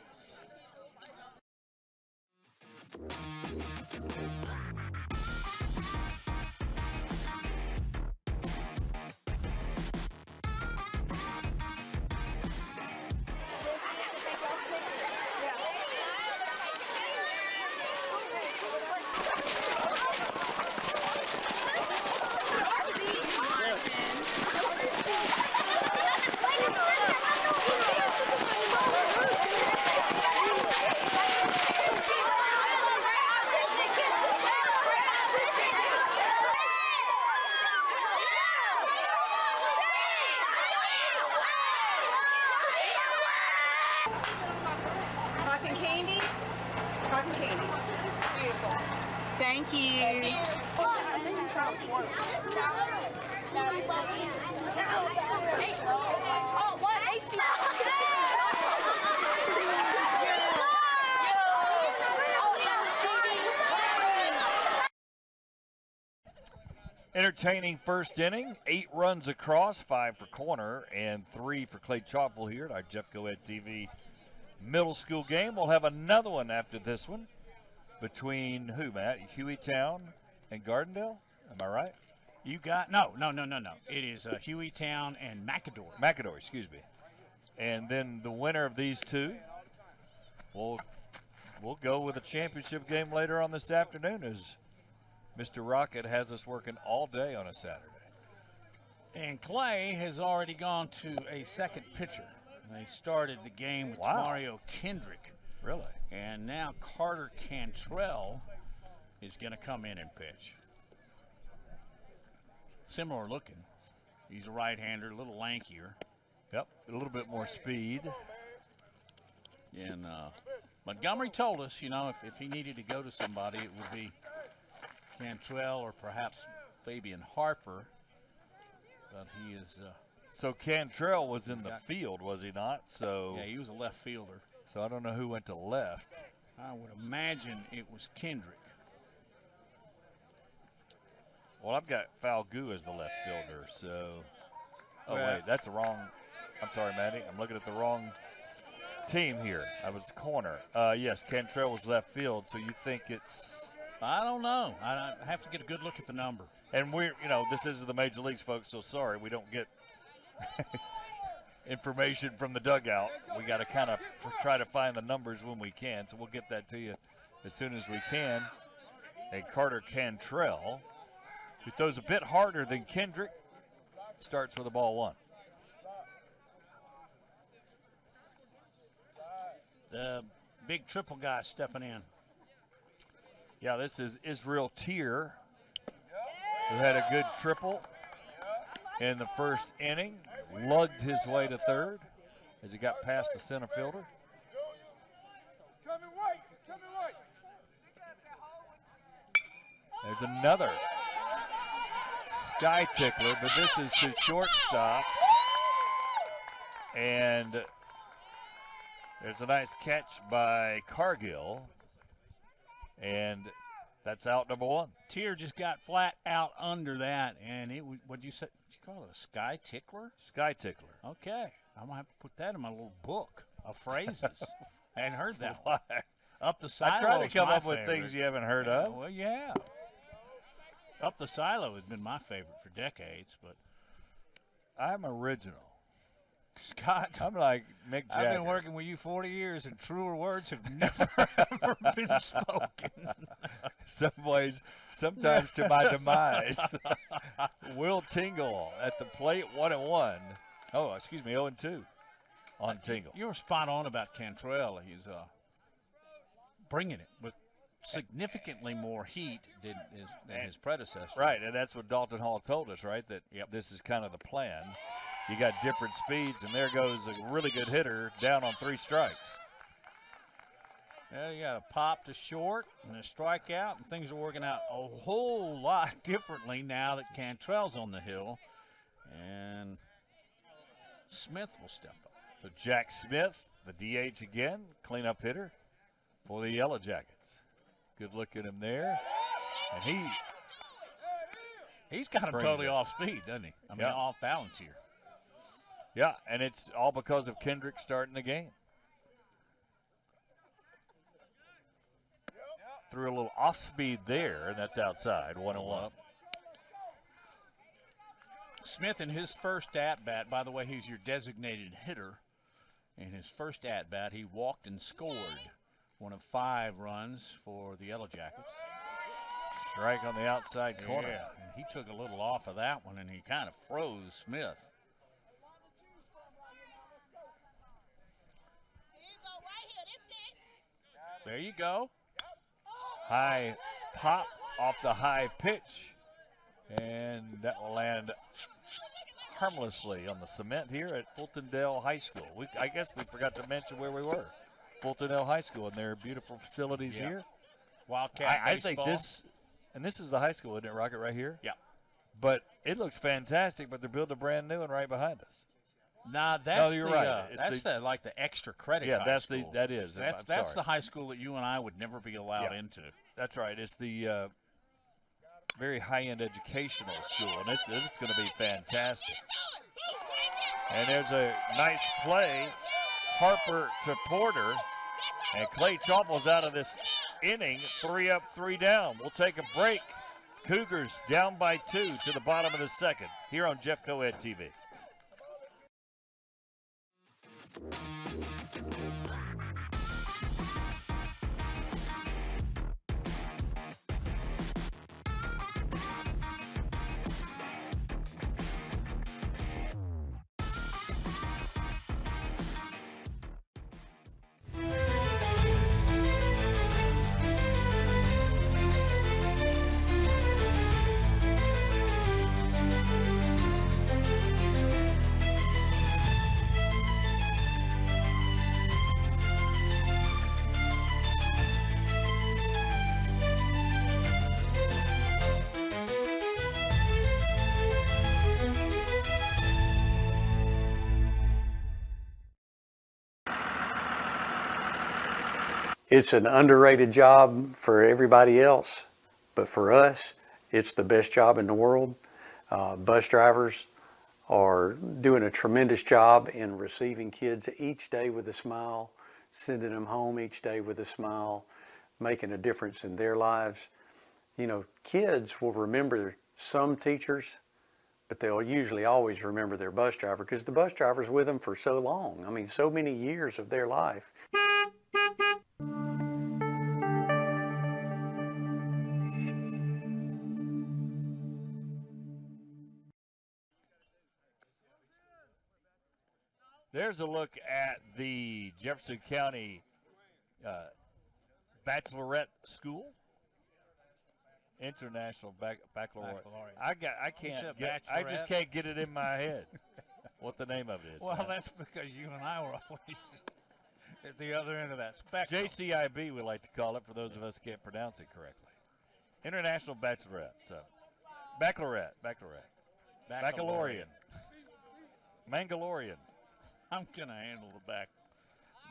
Speaker 4: Cotton candy? Cotton candy. Beautiful. Thank you.
Speaker 1: Entertaining first inning, 8 runs across, 5 for corner, and 3 for Clay Chalkville here at our Jeff Coed TV middle school game. We'll have another one after this one between who, Matt? Hueytown and Gardendale? Am I right?
Speaker 2: You got no. It is Hueytown and McAdory.
Speaker 1: McAdory, excuse me. And then the winner of these two will go with a championship game later on this afternoon, as Mr. Rocket has us working all day on a Saturday.
Speaker 2: And Clay has already gone to a second pitcher. They started the game with
Speaker 1: Wow.
Speaker 2: Mario Kendrick.
Speaker 1: Really?
Speaker 2: And now Carter Cantrell is going to come in and pitch. Similar looking. He's a right-hander, a little lankier.
Speaker 1: Yep, a little bit more speed.
Speaker 2: And Montgomery told us, you know, if he needed to go to somebody, it would be Cantrell or perhaps Fabian Harper. But he is...
Speaker 1: So Cantrell was in the field, was he not? So
Speaker 2: yeah, he was a left fielder.
Speaker 1: So I don't know who went to left.
Speaker 2: I would imagine it was Kendrick.
Speaker 1: Well, I've got Falgu as the left fielder, so. Oh,
Speaker 2: Well-
Speaker 1: wait, that's the wrong. I'm sorry, Maddie. I'm looking at the wrong team here. I was corner. Yes, Cantrell was left field, so you think it's.
Speaker 2: I don't know. I have to get a good look at the number.
Speaker 1: And we're, this is the major leagues, folks, so sorry we don't get information from the dugout. We got to kind of try to find the numbers when we can, so we'll get that to you as soon as we can. And Carter Cantrell, who throws a bit harder than Kendrick, starts with a ball one.
Speaker 2: The big triple guy stepping in.
Speaker 1: Yeah, this is Israel Tier, who had a good triple in the first inning, lugged his way to third as he got past the center fielder. There's another sky tickler, but this is to shortstop. And there's a nice catch by Cargill. And that's out number one.
Speaker 2: Tier just got flat out under that, and it would, what'd you say? Did you call it a sky tickler?
Speaker 1: Sky tickler.
Speaker 2: Okay. I'm going to have to put that in my little book of phrases. I hadn't heard that
Speaker 1: Why?
Speaker 2: one. Up the silo.
Speaker 1: I try to
Speaker 2: is
Speaker 1: come
Speaker 2: my
Speaker 1: up with
Speaker 2: favorite.
Speaker 1: things you haven't heard of.
Speaker 2: Well, yeah. Up the silo has been my favorite for decades, but
Speaker 1: I'm original.
Speaker 2: Scott,
Speaker 1: I'm like Mick Jagger.
Speaker 2: I've been working with you 40 years, and truer words have never, ever been spoken.
Speaker 1: Sometimes to my demise. Will Tingle at the plate, 1-1. Oh, excuse me, 0-2 on Tingle.
Speaker 2: You were spot on about Cantrell. He's bringing it with significantly more heat than his predecessor.
Speaker 1: Right, and that's what Dalton Hall told us, right? That this is kind of the plan. You got different speeds, and there goes a really good hitter down on 3 strikes.
Speaker 2: Well, you got a pop to short and a strikeout, and things are working out a whole lot differently now that Cantrell's on the hill. And Smith will step up.
Speaker 1: So Jack Smith, the DH again, cleanup hitter for the Yellow Jackets. Good look at him there. And
Speaker 2: he's kind of
Speaker 1: brings
Speaker 2: totally
Speaker 1: it.
Speaker 2: off speed, doesn't he? I mean,
Speaker 1: Yeah.
Speaker 2: off balance here.
Speaker 1: Yeah, and it's all because of Kendrick starting the game. Threw a little off speed there, and that's outside, 1-1.
Speaker 2: Smith in his first at-bat, by the way, he's your designated hitter. In his first at-bat, he walked and scored one of 5 runs for the Yellow Jackets.
Speaker 1: Strike on the outside corner.
Speaker 2: Yeah, and he took a little off of that one, and he kind of froze Smith. There you go.
Speaker 1: High pop off the high pitch. And that will land harmlessly on the cement here at Fultondale High School. I guess we forgot to mention where we were. Fultondale High School and their beautiful facilities here.
Speaker 2: Wildcat
Speaker 1: I think
Speaker 2: baseball.
Speaker 1: this is the high school, isn't it, Rocket, right here?
Speaker 2: Yeah.
Speaker 1: But it looks fantastic, but they're building a brand new one right behind us.
Speaker 2: Nah, that's
Speaker 1: you're
Speaker 2: the,
Speaker 1: right. It's
Speaker 2: that's
Speaker 1: the-
Speaker 2: like the extra credit.
Speaker 1: Yeah,
Speaker 2: high
Speaker 1: that's
Speaker 2: school.
Speaker 1: that is.
Speaker 2: That's
Speaker 1: I'm
Speaker 2: that's the
Speaker 1: sorry.
Speaker 2: high school that you and I would never be allowed
Speaker 1: Yeah.
Speaker 2: into.
Speaker 1: That's right. It's the very high-end educational school, and it's going to be fantastic. And there's a nice play, Harper to Porter, and Clay Chalkville's out of this inning, 3 up, 3 down. We'll take a break. Cougars down by 2 to the bottom of the second here on Jeff Coed TV.
Speaker 3: It's an underrated job for everybody else, but for us, it's the best job in the world. Bus drivers are doing a tremendous job in receiving kids each day with a smile, sending them home each day with a smile, making a difference in their lives. You know, kids will remember some teachers, but they'll usually always remember their bus driver because the bus driver's with them for so long. I mean, so many years of their life.
Speaker 1: There's a look at the Jefferson County Bachelorette School. International Baccalaureate. I just can't get it in my head what the name of it is.
Speaker 2: Well,
Speaker 1: man.
Speaker 2: that's because you and I were always at the other end of that spectrum.
Speaker 1: JCIB, we like to call it, for those of us who can't pronounce it correctly. International Bachelorette. So, Baccalaureate. Baccalaurean. Mangalorean.
Speaker 2: I'm going to handle the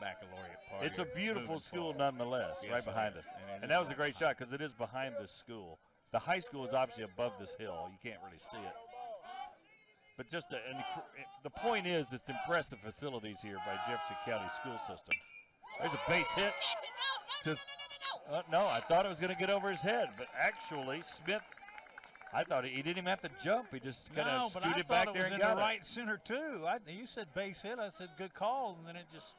Speaker 2: baccalaureate part.
Speaker 1: It's a beautiful school nonetheless,
Speaker 2: Yes,
Speaker 1: right behind us. And that was a great shot because it is behind this school. The high school is obviously above this hill. You can't really see it. But just the point is, it's impressive facilities here by Jefferson County school system. There's a base hit. No, I thought it was going to get over his head, but actually Smith, I thought he didn't even have to jump. He just kind of scooted back there and got it.
Speaker 2: No, but I thought it was in the right center too. You said base hit. I said good call, and then it just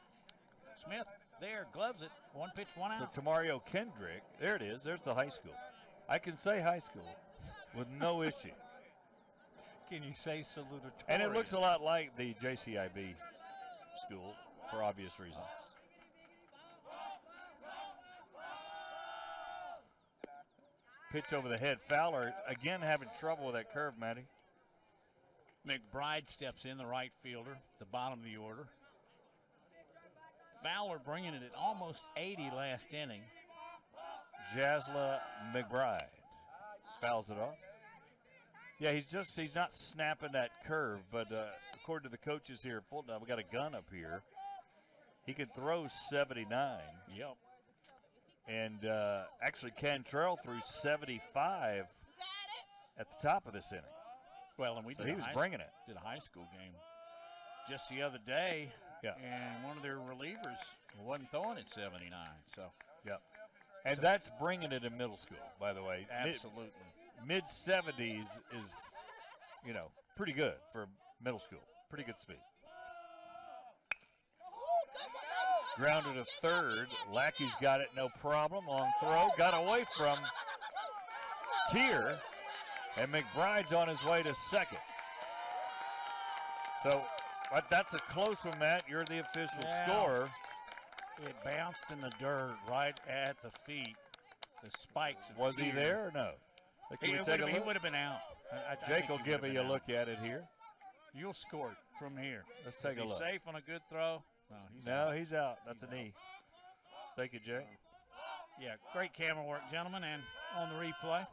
Speaker 2: Smith there gloves it. One pitch, one out.
Speaker 1: So Tamario Kendrick, there it is. There's the high school. I can say high school with no issue.
Speaker 2: Can you say salutatorian?
Speaker 1: And it looks a lot like the JCIB school for obvious reasons. Pitch over the head. Fowler again having trouble with that curve, Matty.
Speaker 2: McBride steps in, the right fielder, the bottom of the order. Fowler bringing it at almost 80 last inning.
Speaker 1: Jasla McBride fouls it off. Yeah, he's not snapping that curve, but according to the coaches here at Fulton, we got a gun up here. He can throw 79.
Speaker 2: Yep.
Speaker 1: And actually Cantrell threw 75 at the top of this inning.
Speaker 2: Well, and
Speaker 1: he was bringing it.
Speaker 2: Did a high school game just the other day.
Speaker 1: Yeah.
Speaker 2: And one of their relievers wasn't throwing at 79. So.
Speaker 1: Yep. And that's bringing it in middle school, by the way.
Speaker 2: Absolutely.
Speaker 1: Mid-70s is, pretty good for middle school. Pretty good speed. Grounded to third. Lackey's got it, no problem. Long throw. Got away from Tier. And McBride's on his way to second. So, but that's a close one, Matt. You're the official scorer.
Speaker 2: It bounced in the dirt right at the feet. The spikes.
Speaker 1: Was he there or no?
Speaker 2: He would have been out.
Speaker 1: Jake will give you a look at it here.
Speaker 2: You'll score it from here.
Speaker 1: Let's take a look.
Speaker 2: Safe on a good throw?
Speaker 1: He's out. That's a knee. Thank you, Jake.
Speaker 2: Yeah, great camera work, gentlemen, and on the replay.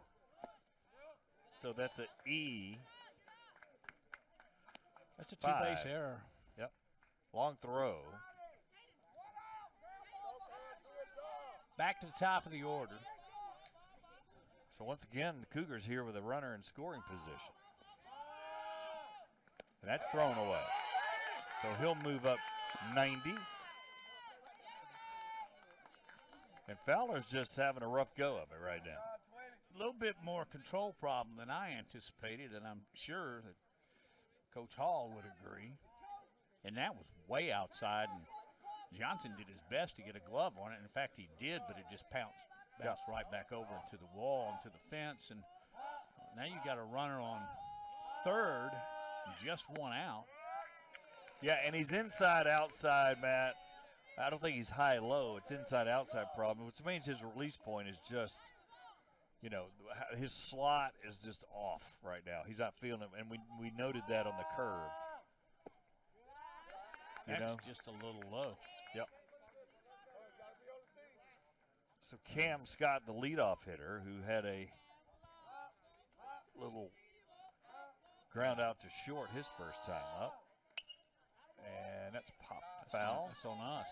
Speaker 1: So that's an E.
Speaker 2: That's a two-base error.
Speaker 1: Yep. Long throw.
Speaker 2: Back to the top of the order.
Speaker 1: So once again, the Cougars here with a runner in scoring position. And that's thrown away. So he'll move up 90. And Fowler's just having a rough go of it right now.
Speaker 2: A little bit more control problem than I anticipated, and I'm sure that Coach Hall would agree. And that was way outside, and Johnson did his best to get a glove on it. In fact, he did, but it just bounced right back over into the wall, into the fence. And now you got a runner on third, and just one out.
Speaker 1: Yeah, and he's inside-outside, Matt. I don't think he's high-low. It's inside-outside problem, which means his release point is just, his slot is just off right now. He's not feeling it, and we noted that on the curve.
Speaker 2: That's just a little low.
Speaker 1: Yep. So Cam Scott, the leadoff hitter, who had a little ground out to short his first time up. And that's pop foul.
Speaker 2: That's on us.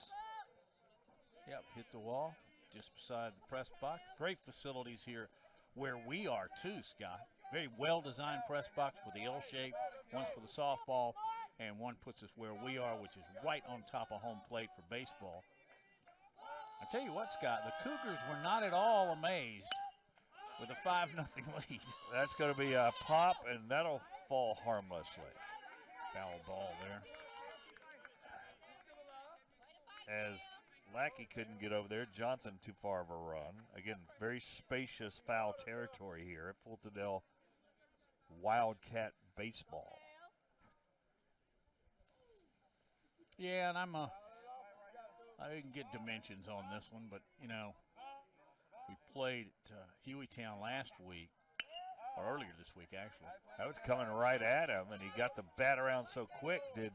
Speaker 2: Yep, hit the wall. just beside the press box. Great facilities here where we are too, Scott. Very well-designed press box with the L shape. One's for the softball, and one puts us where we are, which is right on top of home plate for baseball. I tell you what, Scott, the Cougars were not at all amazed with a 5-0 lead.
Speaker 1: That's going to be a pop, and that'll fall harmlessly.
Speaker 2: Foul ball there.
Speaker 1: As Lackey couldn't get over there, Johnson too far of a run. Again, very spacious foul territory here at Fultondale Wildcat baseball.
Speaker 2: Yeah, and I didn't get dimensions on this one, but, you know, we played at Hueytown last week, or earlier this week, actually.
Speaker 1: That was coming right at him, and he got the bat around so quick, did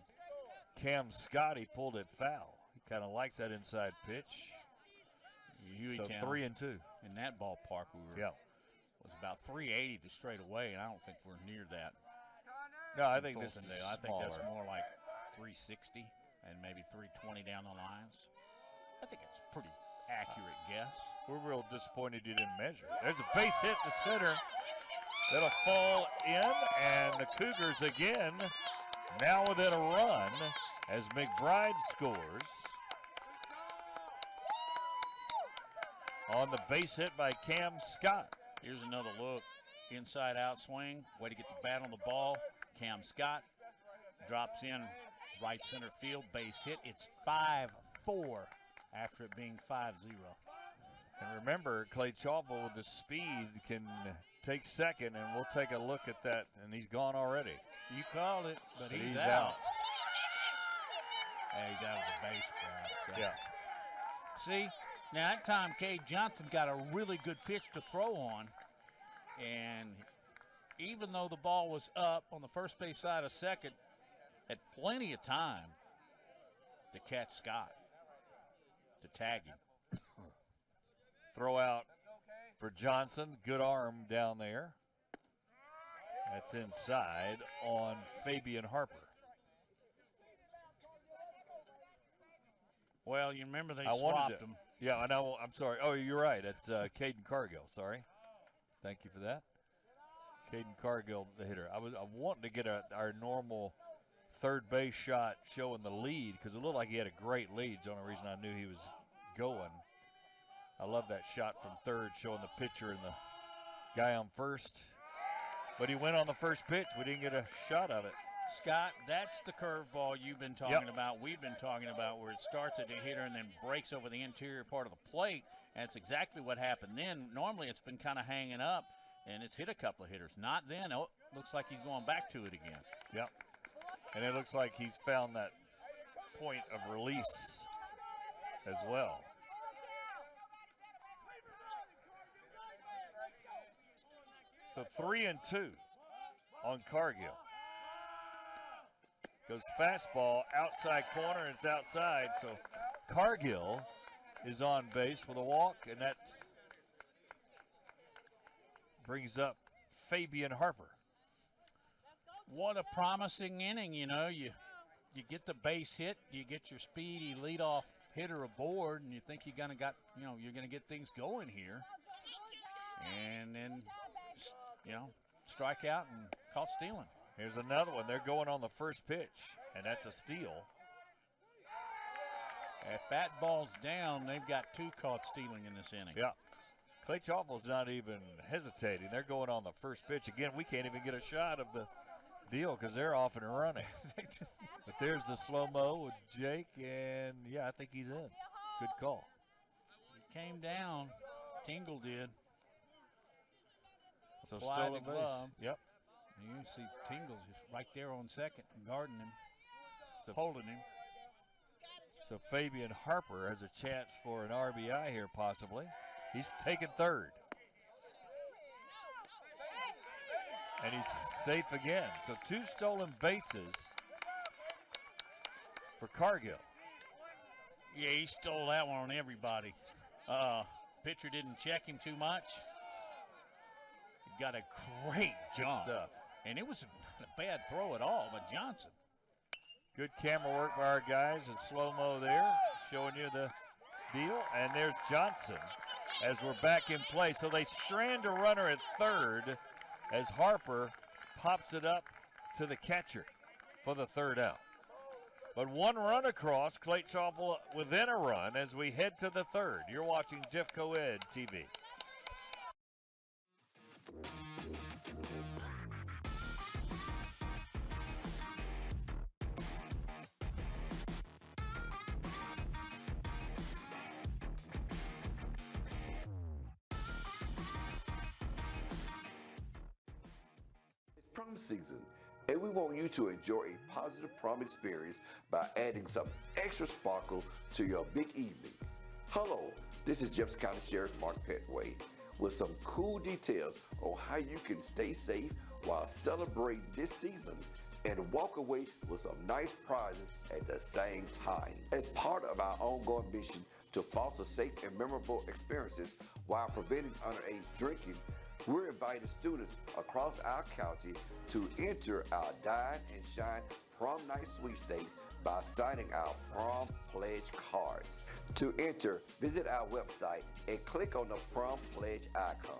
Speaker 1: Cam Scott. He pulled it foul. He kind of likes that inside pitch.
Speaker 2: Hueytown,
Speaker 1: so 3-2.
Speaker 2: In that ballpark, was about 380 to straight away, and I don't think we're near that.
Speaker 1: No, I think this is smaller.
Speaker 2: I think that's more like 360 and maybe 320 down the lines. I think it's a pretty accurate guess.
Speaker 1: We're real disappointed you didn't measure. There's a base hit to center. That'll fall in, and the Cougars again now within a run as McBride scores on the base hit by Cam Scott.
Speaker 2: Here's another look. Inside out swing. Way to get the bat on the ball. Cam Scott drops in right center field. Base hit. It's 5-4 after it being 5-0.
Speaker 1: And remember, Clay Chalkville with the speed can take second, and we'll take a look at that, and he's gone already.
Speaker 2: You called it, but he's out. Yeah, he's out of the base path. So.
Speaker 1: Yeah.
Speaker 2: See, now that time Cade Johnson got a really good pitch to throw on, and even though the ball was up on the first base side of second, had plenty of time to catch Scott, to tag him.
Speaker 1: Throw out for Johnson. Good arm down there. That's inside on Fabian Harper.
Speaker 2: Well, you remember they swapped him.
Speaker 1: Yeah, I know. I'm sorry. Oh, you're right. It's Caden Cargill. Sorry. Thank you for that. Caden Cargill, the hitter. I wanting to get our normal third base shot showing the lead because it looked like he had a great lead. It's the only reason I knew he was going. I love that shot from third showing the pitcher and the guy on first. But he went on the first pitch. We didn't get a shot of it.
Speaker 2: Scott, that's the curveball you've been talking about. We've been talking about where it starts at the hitter and then breaks over the interior part of the plate. And it's exactly what happened then. Normally it's been kind of hanging up, and it's hit a couple of hitters. Not then. Oh, looks like he's going back to it again.
Speaker 1: Yep. And it looks like he's found that point of release as well. So 3-2 on Cargill. Goes fastball, outside corner, and it's outside. So Cargill is on base with a walk, and that brings up Fabian Harper.
Speaker 2: What a promising inning, you know. You get the base hit, you get your speedy leadoff hitter aboard, and you think you're gonna get things going here. And then, strike out and caught stealing.
Speaker 1: Here's another one. They're going on the first pitch, and that's a steal.
Speaker 2: If that ball's down, they've got two caught stealing in this inning.
Speaker 1: Yeah. Clay Chalkville's not even hesitating. They're going on the first pitch. Again, we can't even get a shot of the deal because they're off and running. But there's the slow-mo with Jake, and, yeah, I think he's in. Good call.
Speaker 2: He came down. Tingle did.
Speaker 1: So stolen base. Yep.
Speaker 2: You see Tingle's just right there on second and guarding him, holding him.
Speaker 1: So Fabian Harper has a chance for an RBI here possibly. He's taking third. And he's safe again. So 2 stolen bases for Cargill.
Speaker 2: Yeah, he stole that one on everybody. Pitcher didn't check him too much. He got a great jump.
Speaker 1: Good stuff.
Speaker 2: And it was not a bad throw at all by Johnson.
Speaker 1: Good camera work by our guys and slow-mo there, showing you the deal. And there's Johnson as we're back in play. So they strand a runner at third as Harper pops it up to the catcher for the third out. But one run across, Clay Chalkville within a run as we head to the third. You're watching Jeff Coed TV.
Speaker 5: Prom season, and we want you to enjoy a positive prom experience by adding some extra sparkle to your big evening. Hello, this is Jefferson County Sheriff Mark Petway with some cool details on how you can stay safe while celebrating this season and walk away with some nice prizes at the same time. As part of our ongoing mission to foster safe and memorable experiences while preventing underage drinking, we're inviting students across our county to enter our Dine and Shine Prom Night Sweepstakes by signing our Prom Pledge cards. To enter, visit our website and click on the Prom Pledge icon.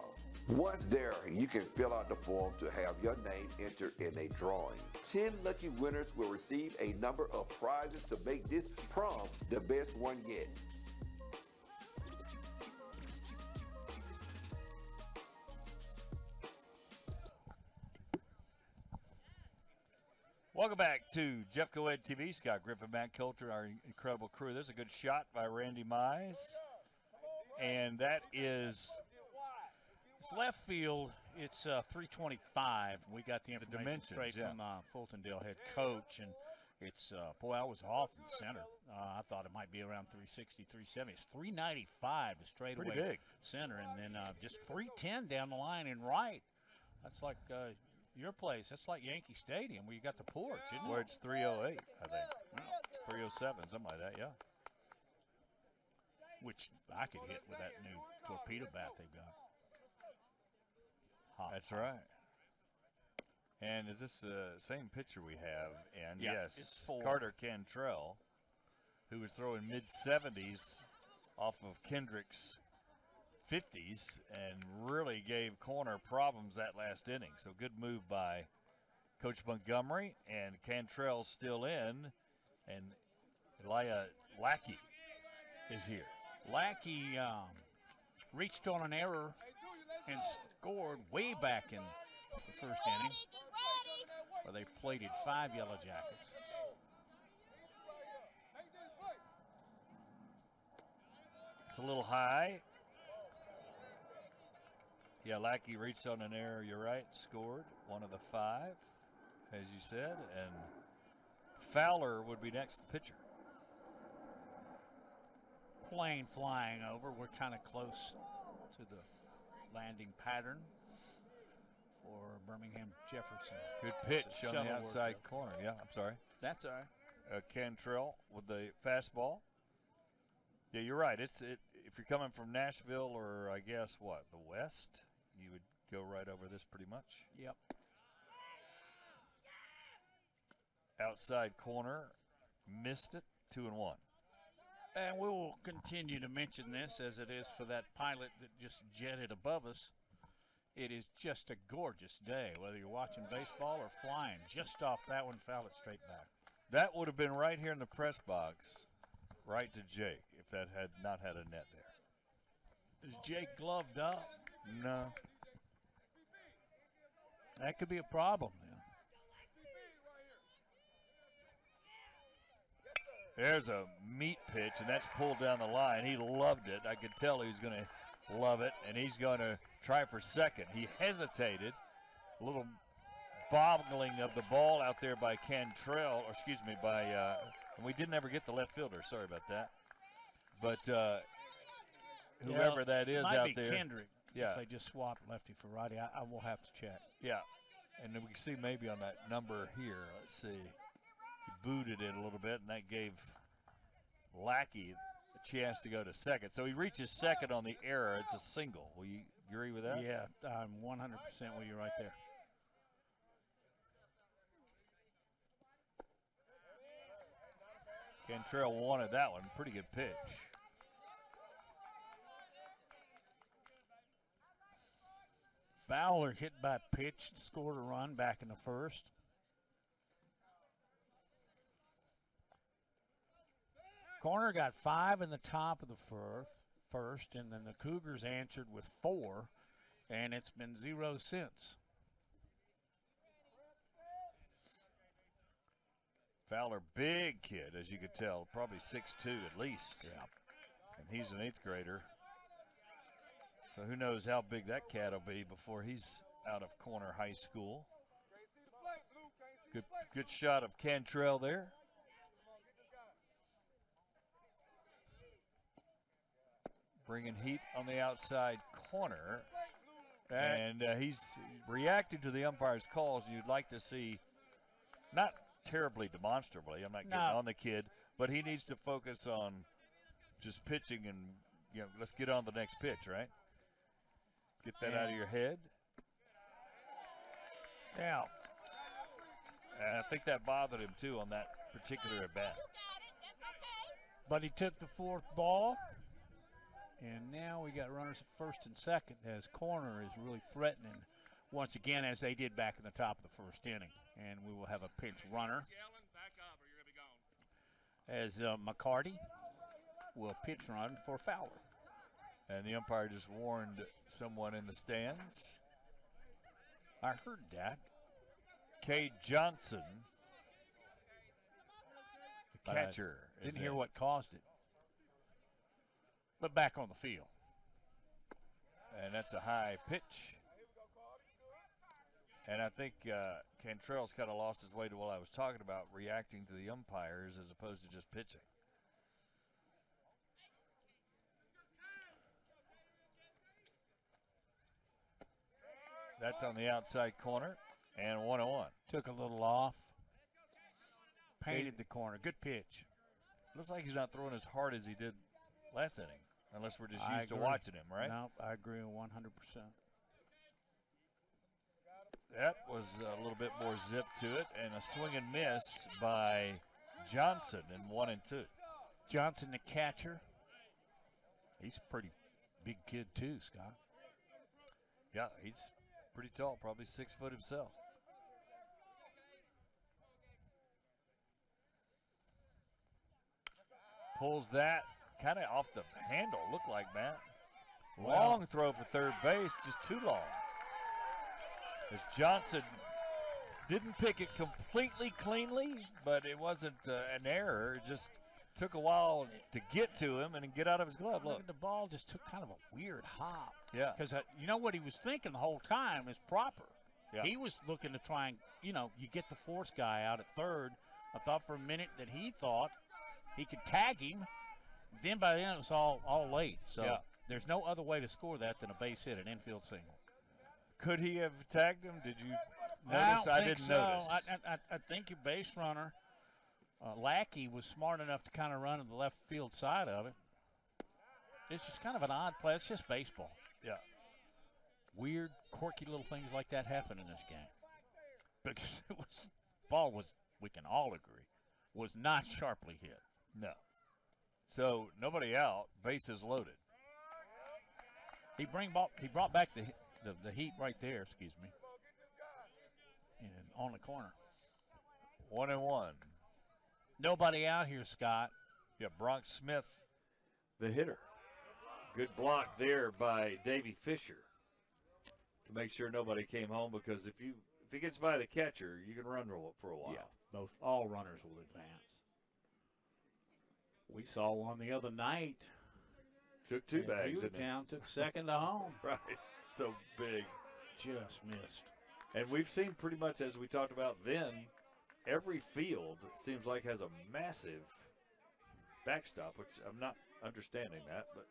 Speaker 5: Once there, you can fill out the form to have your name entered in a drawing. 10 lucky winners will receive a number of prizes to make this prom the best one yet.
Speaker 1: Welcome back to Jeff Coed TV. Scott Griffin, Matt Coulter, our incredible crew. There's a good shot by Randy Mize. And that is
Speaker 2: It's left field. It's 325. We got the information
Speaker 1: dimensions,
Speaker 2: straight
Speaker 1: yeah.
Speaker 2: from Fultondale head coach. And it's, boy, I was off in center. I thought it might be around 360, 370. It's 395 to straightaway
Speaker 1: pretty big.
Speaker 2: center. And then just 310 down the line and right. That's like your place. That's like Yankee Stadium where you got the porch, isn't it?
Speaker 1: Where it's 308, I think. 307, something like that, yeah.
Speaker 2: Which I could hit with that new torpedo bat they've got. Hot.
Speaker 1: That's right. And is this the same pitcher we have? And
Speaker 2: Yeah,
Speaker 1: yes,
Speaker 2: it's 4.
Speaker 1: Carter Cantrell, who was throwing mid-70s off of Kendrick's 50s and really gave Corner problems that last inning. So good move by Coach Montgomery, and Cantrell's still in, and Elijah Lackey is here.
Speaker 2: Lackey reached on an error and scored way back in the first inning, where they plated 5 Yellow Jackets.
Speaker 1: It's a little high. Yeah, Lackey reached on an error, you're right, scored one of the 5, as you said, and Fowler would be next, the pitcher.
Speaker 2: Plane flying over. We're kind of close to the landing pattern for Birmingham Jefferson.
Speaker 1: Good pitch
Speaker 2: It's a
Speaker 1: on the
Speaker 2: shuttle
Speaker 1: outside
Speaker 2: work
Speaker 1: corner. Yeah, I'm sorry.
Speaker 2: That's all right.
Speaker 1: Cantrell with the fastball. Yeah, you're right. If you're coming from Nashville or I guess what, the West, you would go right over this pretty much.
Speaker 2: Yep.
Speaker 1: Outside corner, missed it, 2-1.
Speaker 2: And we will continue to mention this as it is for that pilot that just jetted above us. It is just a gorgeous day, whether you're watching baseball or flying. Just off that one, foul it straight back.
Speaker 1: That would have been right here in the press box, right to Jake, if that had not had a net there.
Speaker 2: Is Jake gloved up?
Speaker 1: No.
Speaker 2: That could be a problem then.
Speaker 1: There's a meat pitch, and that's pulled down the line. He loved it. I could tell he was going to love it, and he's going to try for second. He hesitated. A little boggling of the ball out there by Cantrell, or excuse me, and we didn't ever get the left fielder. Sorry about that. But whoever that is
Speaker 2: might
Speaker 1: out
Speaker 2: be
Speaker 1: there.
Speaker 2: Kendrick.
Speaker 1: Yeah.
Speaker 2: If they just swapped lefty for righty, I will have to check.
Speaker 1: Yeah, and then we can see maybe on that number here, let's see. He booted it a little bit, and that gave Lackey a chance to go to second. So he reaches second on the error. It's a single. Will you agree with that?
Speaker 2: Yeah, I'm 100% with you right there.
Speaker 1: Cantrell wanted that one. Pretty good pitch.
Speaker 2: Fowler hit by pitch, scored a run back in the first. Corner got 5 in the top of the first, and then the Cougars answered with 4, and it's been 0 since.
Speaker 1: Fowler, big kid, as you could tell, probably 6'2" at least.
Speaker 2: Yeah.
Speaker 1: And he's an 8th grader. So who knows how big that cat will be before he's out of Corner High School. Good shot of Cantrell there. Bringing heat on the outside corner. And he's reacted to the umpire's calls. You'd like to see, not terribly demonstrably, I'm not getting on the kid, but he needs to focus on just pitching and, let's get on the next pitch, right? Get that out of your head.
Speaker 2: Yeah.
Speaker 1: And I think that bothered him, too, on that particular at-bat.
Speaker 2: But he took the 4th ball, and now we got runners at first and second as Corner is really threatening once again, as they did back in the top of the first inning. And we will have a pinch runner as McCarty will pitch run for Fowler.
Speaker 1: And the umpire just warned someone in the stands.
Speaker 2: I heard that.
Speaker 1: Cade Johnson, the catcher.
Speaker 2: Didn't hear what caused it. But back on the field.
Speaker 1: And that's a high pitch. And I think Cantrell's kind of lost his way to what I was talking about, reacting to the umpires as opposed to just pitching. That's on the outside corner, and 1-1.
Speaker 2: Took a little off. Painted the corner. Good pitch.
Speaker 1: Looks like he's not throwing as hard as he did last inning, unless we're just used to watching him, right?
Speaker 2: No, I agree 100%.
Speaker 1: That was a little bit more zip to it, and a swing and miss by Johnson in 1 and 2.
Speaker 2: Johnson, the catcher. He's a pretty big kid, too, Scott.
Speaker 1: Yeah, he's pretty tall, probably 6 foot himself. Pulls that kind of off the handle, looked like, Matt. Long throw for third base, just too long. As Johnson didn't pick it completely cleanly, but it wasn't an error. It just took a while to get to him and get out of his glove.
Speaker 2: Look, the ball just took kind of a weird hop.
Speaker 1: Yeah.
Speaker 2: Because you know what he was thinking the whole time is proper.
Speaker 1: Yeah.
Speaker 2: He was looking to try and, you get the force guy out at third. I thought for a minute that he thought he could tag him. Then by the end it was all late. So there's no other way to score that than a base hit, an infield single.
Speaker 1: Could he have tagged him? Did you notice? I didn't notice.
Speaker 2: I think your base runner, Lackey, was smart enough to kind of run to the left field side of it. It's just kind of an odd play. It's just baseball.
Speaker 1: Yeah.
Speaker 2: Weird, quirky little things like that happen in this game. Because ball was, we can all agree, was not sharply hit.
Speaker 1: No. So nobody out, bases loaded.
Speaker 2: He brought back the heat right there, excuse me. And on the corner.
Speaker 1: 1-1.
Speaker 2: Nobody out here, Scott.
Speaker 1: Yeah, Bronx Smith, the hitter. Good block there by Davey Fisher to make sure nobody came home, because if he gets by the catcher, you can run for a while.
Speaker 2: Yeah, all runners will advance. We saw one the other night.
Speaker 1: Took 2 bags.
Speaker 2: Newtown took second to home.
Speaker 1: Right. So big.
Speaker 2: Just missed.
Speaker 1: And we've seen pretty much, as we talked about then, every field seems like has a massive backstop, which I'm not understanding that, but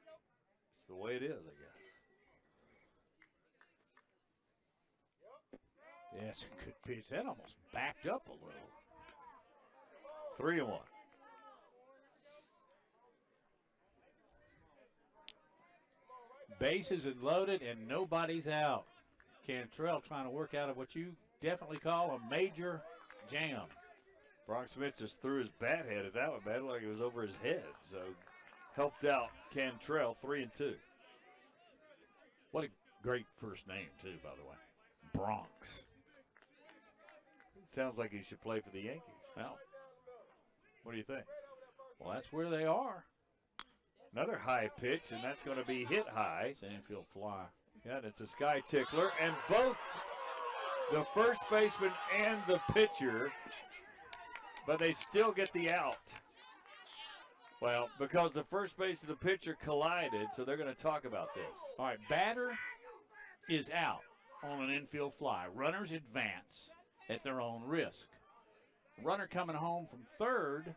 Speaker 1: it's the way it is, I guess.
Speaker 2: Yes, good pitch. That almost backed up a little.
Speaker 1: 3-1.
Speaker 2: Bases are loaded and nobody's out. Cantrell trying to work out of what you definitely call a major jam.
Speaker 1: Bronx Smith just threw his bat head at that one, man, like it was over his head. So helped out Cantrell, 3-2.
Speaker 2: What a Great first name, too, by the way. Bronx.
Speaker 1: Sounds like he should play for the Yankees.
Speaker 2: Well,
Speaker 1: What do you think?
Speaker 2: well, that's where they are.
Speaker 1: Another high pitch, and that's going to be hit high.
Speaker 2: It's an infield fly.
Speaker 1: Yeah, and it's a sky tickler, and both the first baseman and the pitcher, but they still get the out. Well, because the first base and the pitcher collided, so they're going to talk about this.
Speaker 2: All right, batter is out on an infield fly. Runners advance at their own risk. Runner coming home from third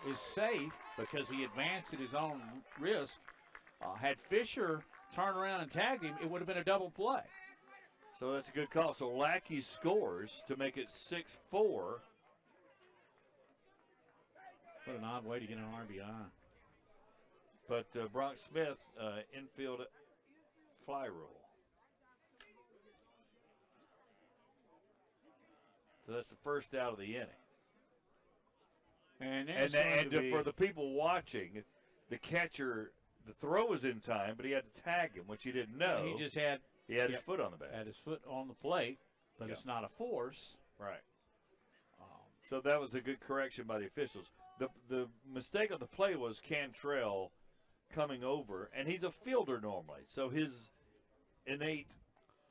Speaker 2: is safe because he advanced at his own risk. Had Fisher turned around and tagged him, it would have been a double play.
Speaker 1: So that's a good call. So Lackey scores to make it 6-4.
Speaker 2: What an odd way to get an RBI.
Speaker 1: But Bronx Smith, infield fly rule. So that's the first out of the inning.
Speaker 2: And
Speaker 1: For the people watching, the catcher, the throw was in time, but he had to tag him, which he didn't know.
Speaker 2: He just had
Speaker 1: his foot on the bat.
Speaker 2: Had his foot on the plate, but
Speaker 1: Yeah.
Speaker 2: it's not a force.
Speaker 1: Right. So that was a good correction by the officials. The mistake on the play was Cantrell coming over, and he's a fielder normally, so his innate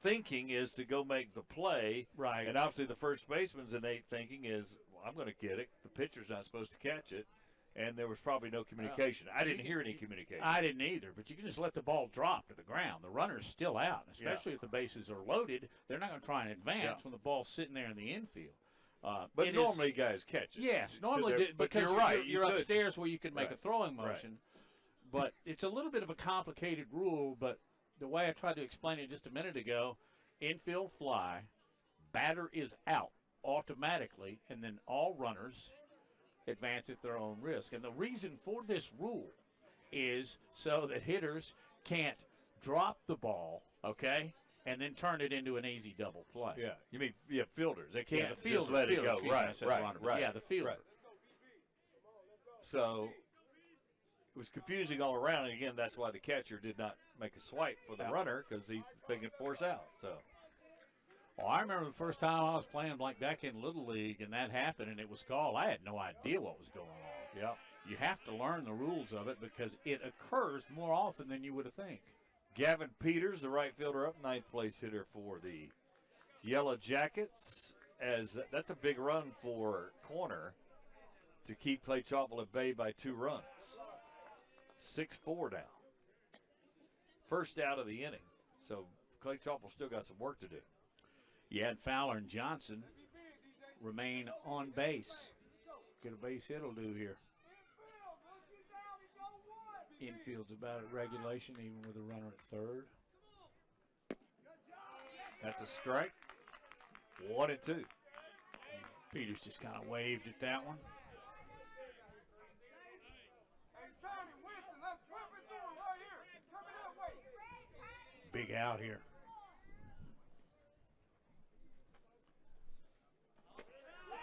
Speaker 1: thinking is to go make the play.
Speaker 2: Right.
Speaker 1: And obviously the first baseman's innate thinking is, well, I'm going to get it. The pitcher's not supposed to catch it. And there was probably no communication. I didn't hear any communication.
Speaker 2: I didn't either, but you can just let the ball drop to the ground. The runner's still out, especially if the bases are loaded. They're not going to try and advance when the ball's sitting there in the infield.
Speaker 1: But normally guys catch it.
Speaker 2: Yes, normally,
Speaker 1: but
Speaker 2: because
Speaker 1: you're right.
Speaker 2: You're upstairs where you can make
Speaker 1: Right.
Speaker 2: a throwing motion. But it's a little bit of a complicated rule, but the way I tried to explain it just a minute ago, infield fly, batter is out automatically, and then all runners advance at their own risk. And the reason for this rule is so that hitters can't drop the ball, okay, and then turn it into an easy double play.
Speaker 1: Yeah, you mean fielders? They can't
Speaker 2: the
Speaker 1: just let it go.
Speaker 2: excuse me, I said runner, but
Speaker 1: Right.
Speaker 2: yeah, the fielder.
Speaker 1: Right. So it was confusing all around, and again, that's why the catcher did not make a swipe for the runner, because he thinking force out. So.
Speaker 2: Well, I remember the first time I was playing like back in Little League, and that happened, and it was called. I had no idea what was going on.
Speaker 1: Yeah.
Speaker 2: You have to learn the rules of it because it occurs more often than you would think.
Speaker 1: Gavin Peters, the right fielder, up, ninth place hitter for the Yellow Jackets. As that's a big run for Corner to keep Clay Chalkville at bay by 2 runs. 6-4 now. First out of the inning. So Clay Chalkville still got some work to do.
Speaker 2: Yeah, and Fowler and Johnson remain on base. Get a base hit will do here. Infield's about at regulation, even with a runner at third.
Speaker 1: That's a strike. 1-2.
Speaker 2: Peters just kind of waved at that one. Big out here.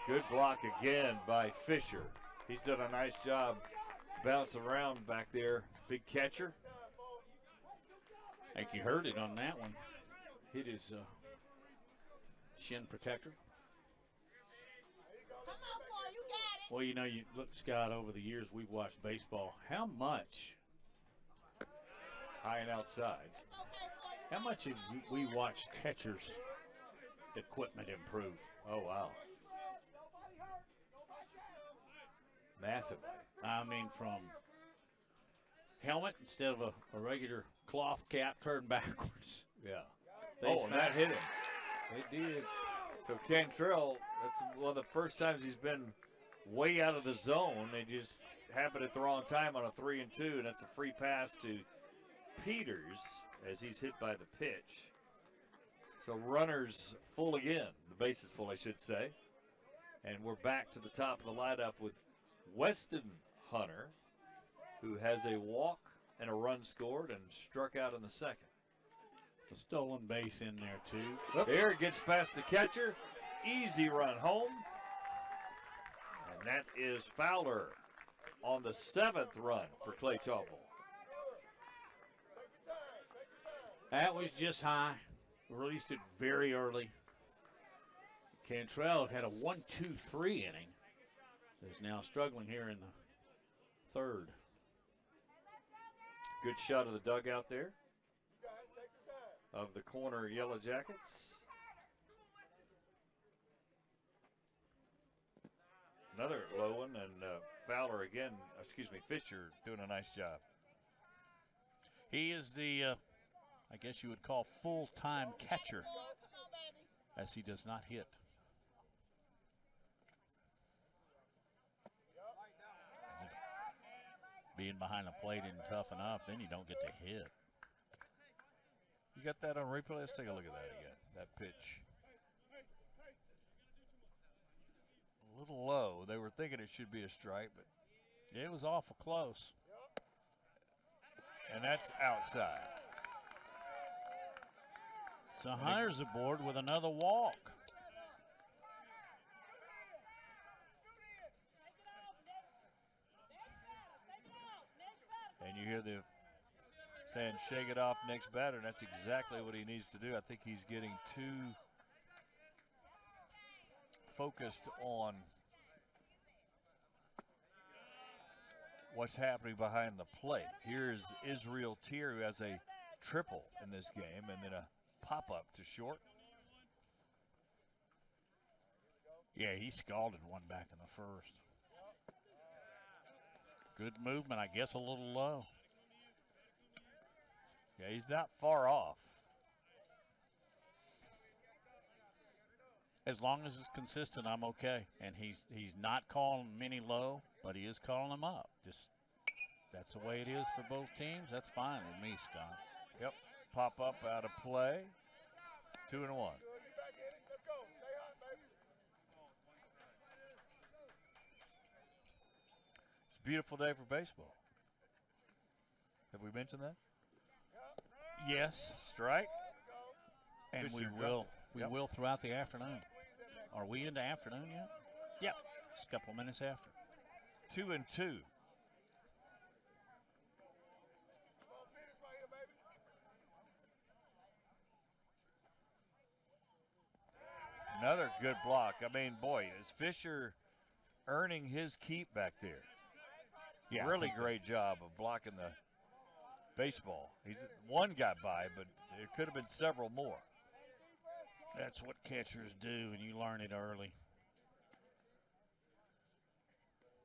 Speaker 1: Good block again by Fisher. He's done a nice job bouncing around back there. Big catcher.
Speaker 2: I think you heard it on that one. Hit his shin protector. Well, you know, you look, Scott, over the years we've watched baseball. How much
Speaker 1: high and outside?
Speaker 2: How much have we watched catchers' equipment improve?
Speaker 1: Oh, wow. Massively.
Speaker 2: I mean, from helmet instead of a regular cloth cap turned backwards.
Speaker 1: Yeah.
Speaker 2: They
Speaker 1: and that hit him.
Speaker 2: They did.
Speaker 1: So Cantrell, that's one of the first times he's been way out of the zone. They just happened at the wrong time on a 3-2, and that's a free pass to Peters as he's hit by the pitch. So runners full again. The base is full, I should say. And we're back to the top of the lineup with Weston Hunter, who has a walk and a run scored and struck out in the second.
Speaker 2: A stolen base in there, too.
Speaker 1: There it gets past the catcher. Easy run home. And that is Fowler on the 7th run for Clay Chalkville.
Speaker 2: That was just high. Released it very early. Cantrell had a 1-2-3 inning. Is now struggling here in the third.
Speaker 1: Good shot of the dugout there of the corner Yellow Jackets. Another low one, and Fowler again, Fisher doing a nice job.
Speaker 2: He is the, I guess you would call, full-time catcher, as he does not hit. As if being behind the plate isn't tough enough, then you don't get to hit.
Speaker 1: You got that on replay? Let's take a look at that again, that pitch. A little low. They were thinking it should be a strike, but
Speaker 2: it was awful close.
Speaker 1: And that's outside.
Speaker 2: So Hunter's aboard with another walk.
Speaker 1: And you hear the saying, shake it off, next batter, and that's exactly what he needs to do. I think he's getting too focused on what's happening behind the plate. Here's Israel Tier, who has a triple in this game, and then a pop-up to short.
Speaker 2: Yeah, he scalded one back in the first. Good movement, I guess a little low.
Speaker 1: Yeah, he's not far off.
Speaker 2: As long as it's consistent, I'm okay. And he's not calling many low, but he is calling them up. Just that's the way it is for both teams. That's fine with me, Scott.
Speaker 1: Yep, pop up out of play. 2-1. It's a beautiful day for baseball. Have we mentioned that?
Speaker 2: Yes.
Speaker 1: Strike.
Speaker 2: And
Speaker 1: Fisher
Speaker 2: we will throughout the afternoon. Are we into afternoon yet? Yep. Just a couple of minutes after.
Speaker 1: 2-2. Another good block. I mean, boy, is Fisher earning his keep back there.
Speaker 2: Yeah,
Speaker 1: really great job of blocking the baseball. One got by, but there could have been several more.
Speaker 2: That's what catchers do, and you learn it early.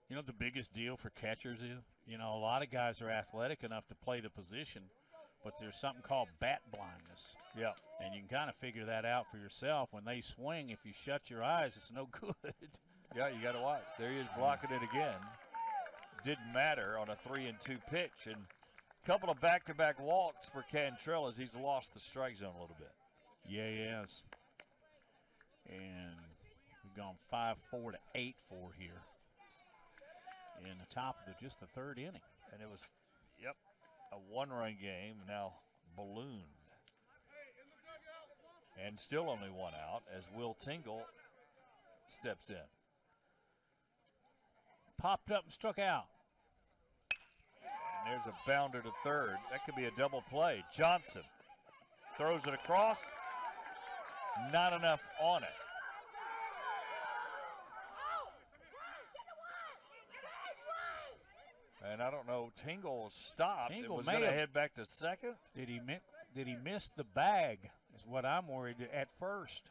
Speaker 2: You know the biggest deal for catchers is, a lot of guys are athletic enough to play the position, but there's something called bat blindness.
Speaker 1: Yeah.
Speaker 2: And you can kind of figure that out for yourself. When they swing, if you shut your eyes, it's no good.
Speaker 1: Yeah, you got to watch. There he is blocking it again. Didn't matter on a 3-2 pitch. And a couple of back-to-back walks for Cantrell as he's lost the strike zone a little bit.
Speaker 2: Yeah, he has. And we've gone 5-4 to 8-4 here in the top of just the third inning.
Speaker 1: And it was, a one-run game, now ballooned. And still only one out as Will Tingle steps in.
Speaker 2: Popped up and struck out.
Speaker 1: And there's a bounder to third. That could be a double play. Johnson throws it across. Not enough on it. And I don't know, Tingle stopped.
Speaker 2: Tingle
Speaker 1: was going to head back to second.
Speaker 2: Did he miss the bag is what I'm worried at first.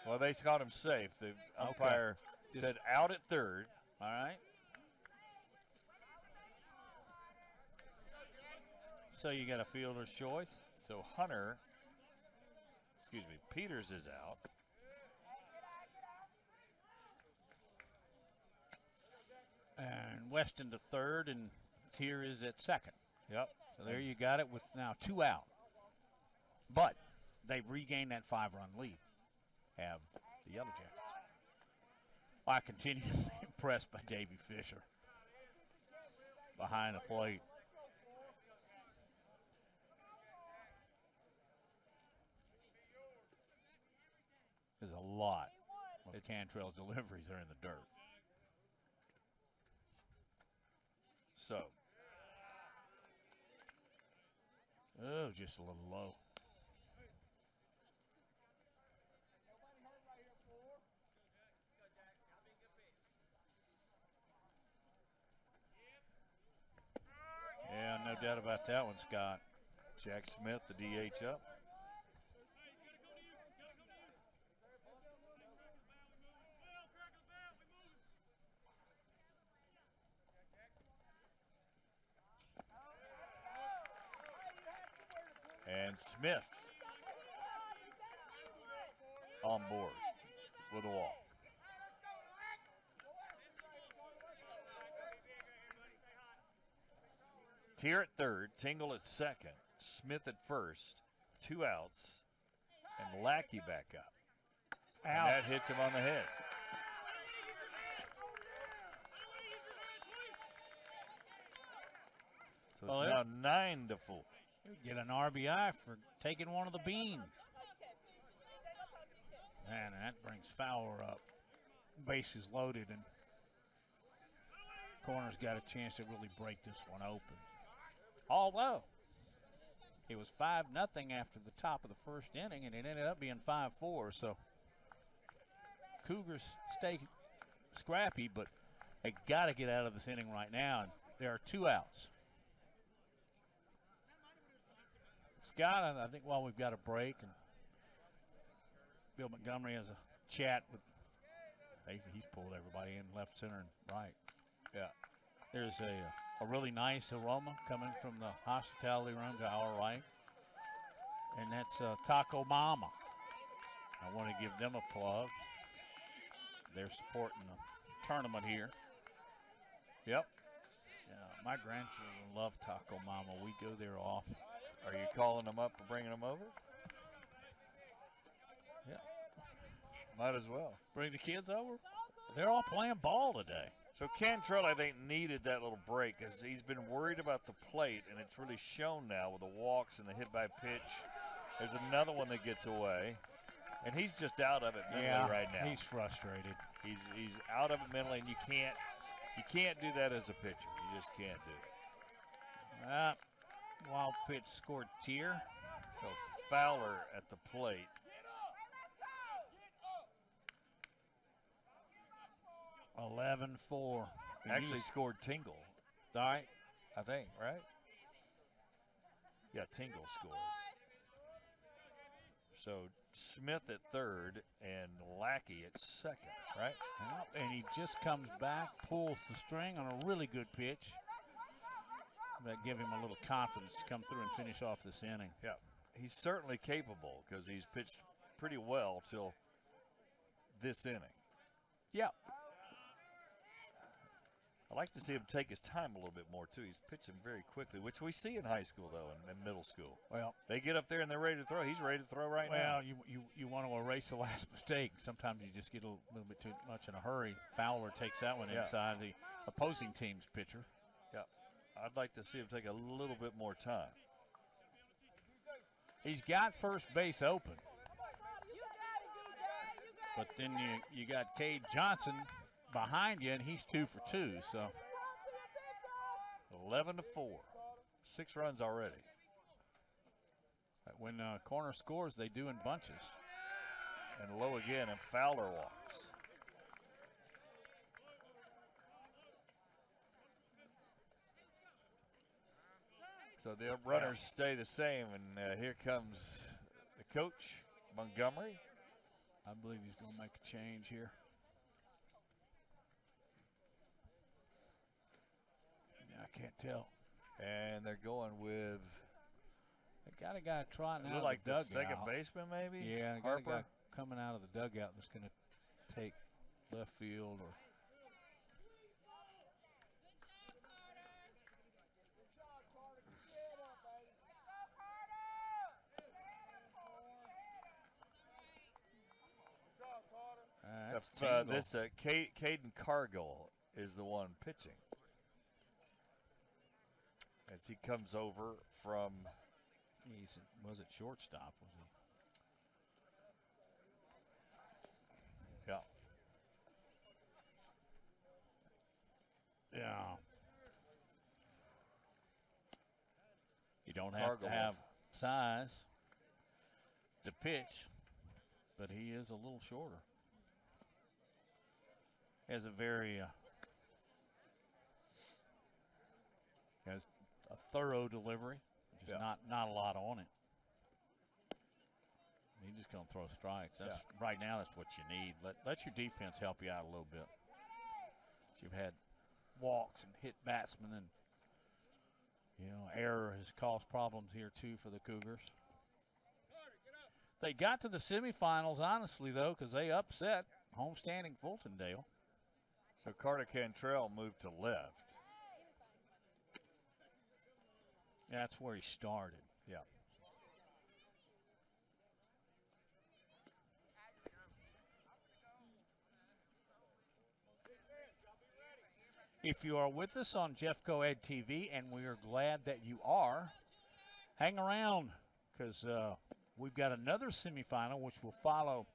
Speaker 1: Well, they caught him safe. The umpire said out at third.
Speaker 2: All right. So you got a fielder's choice.
Speaker 1: So Peters is out.
Speaker 2: And Weston to third, and Tier is at second.
Speaker 1: Yep.
Speaker 2: So there you got it with now 2 out. But they've regained that 5-run lead, have the Yellow Jackets. I continue to be impressed by Davey Fisher behind the plate. There's a lot of Cantrell's deliveries are in the dirt.
Speaker 1: So.
Speaker 2: Oh, just a little low. doubt about that one, Scott.
Speaker 1: Jack Smith, the DH up. And Smith on board with a walk. Tier at third, Tingle at second, Smith at first, 2 outs, and Lackey back up. And that hits him on the head. So it's now 9-4.
Speaker 2: Get an RBI for taking one of the bean. Man, that brings Fowler up. Bases loaded, and Corner's got a chance to really break this one open. Although it was 5-0 after the top of the first inning, and it ended up being 5-4. So Cougars stay scrappy, but they got to get out of this inning right now. And there are 2 outs. Scott, I think while we've got a break, and Bill Montgomery has a chat with, he's pulled everybody in left, center, and right.
Speaker 1: Yeah.
Speaker 2: There's a really nice aroma coming from the hospitality room to our right, and that's Taco Mama. I want to give them a plug. They're supporting the tournament here.
Speaker 1: Yep.
Speaker 2: Yeah, my grandchildren love Taco Mama. We go there often.
Speaker 1: Are you calling them up or bringing them over?
Speaker 2: Yeah.
Speaker 1: Might as well.
Speaker 2: Bring the kids over. They're all playing ball today.
Speaker 1: So Cantrell, I think, needed that little break because he's been worried about the plate, and it's really shown now with the walks and the hit by pitch. There's another one that gets away, and he's just out of it mentally right now.
Speaker 2: He's frustrated.
Speaker 1: He's out of it mentally, and you can't do that as a pitcher. You just can't do it.
Speaker 2: Wild pitch scored Tier.
Speaker 1: So Fowler at the plate.
Speaker 2: (11-4).
Speaker 1: Actually scored Tingle.
Speaker 2: All right.
Speaker 1: I think, right? Yeah, Tingle scored. So Smith at third and Lackey at second, right?
Speaker 2: And he just comes back, pulls the string on a really good pitch. That give him a little confidence to come through and finish off this inning.
Speaker 1: Yeah, he's certainly capable because he's pitched pretty well till this inning.
Speaker 2: Yeah.
Speaker 1: I like to see him take his time a little bit more, too. He's pitching very quickly, which we see in high school, though, and middle school.
Speaker 2: Well,
Speaker 1: they get up there and they're ready to throw. He's ready to throw right now.
Speaker 2: Well, you want to erase the last mistake. Sometimes you just get a little bit too much in a hurry. Fowler takes that one inside the opposing team's pitcher.
Speaker 1: Yeah. I'd like to see him take a little bit more time.
Speaker 2: He's got first base open. But then you got Cade Johnson behind you, and he's 2 for 2. So
Speaker 1: 11-4, 6 runs already.
Speaker 2: When Corner scores, they do in bunches.
Speaker 1: And low again, and Fowler walks. So the runners stay the same, and here comes the coach, Montgomery.
Speaker 2: I believe he's going to make a change here. Yeah, I can't tell.
Speaker 1: And they're going with.
Speaker 2: They got a guy trotting out
Speaker 1: like
Speaker 2: of the
Speaker 1: the
Speaker 2: dugout.
Speaker 1: second baseman, maybe.
Speaker 2: Yeah, they got
Speaker 1: Harper.
Speaker 2: a guy coming out of the dugout that's going to take left field or.
Speaker 1: Caden Cargill is the one pitching as he comes over from.
Speaker 2: Was it shortstop? Was he?
Speaker 1: Yeah.
Speaker 2: Yeah. You don't have to have size to pitch, but he is a little shorter. Has a very has a thorough delivery, just not a lot on it. He's just going to throw strikes. That's right now. That's what you need. Let your defense help you out a little bit. You've had walks and hit batsmen, and error has caused problems here too for the Cougars. They got to the semifinals, honestly, though, because they upset homestanding Fultondale.
Speaker 1: So Carter Cantrell moved to left.
Speaker 2: That's where he started.
Speaker 1: Yeah.
Speaker 2: If you are with us on Jeffco Ed TV, and we are glad that you are, hang around because we've got another semifinal which will follow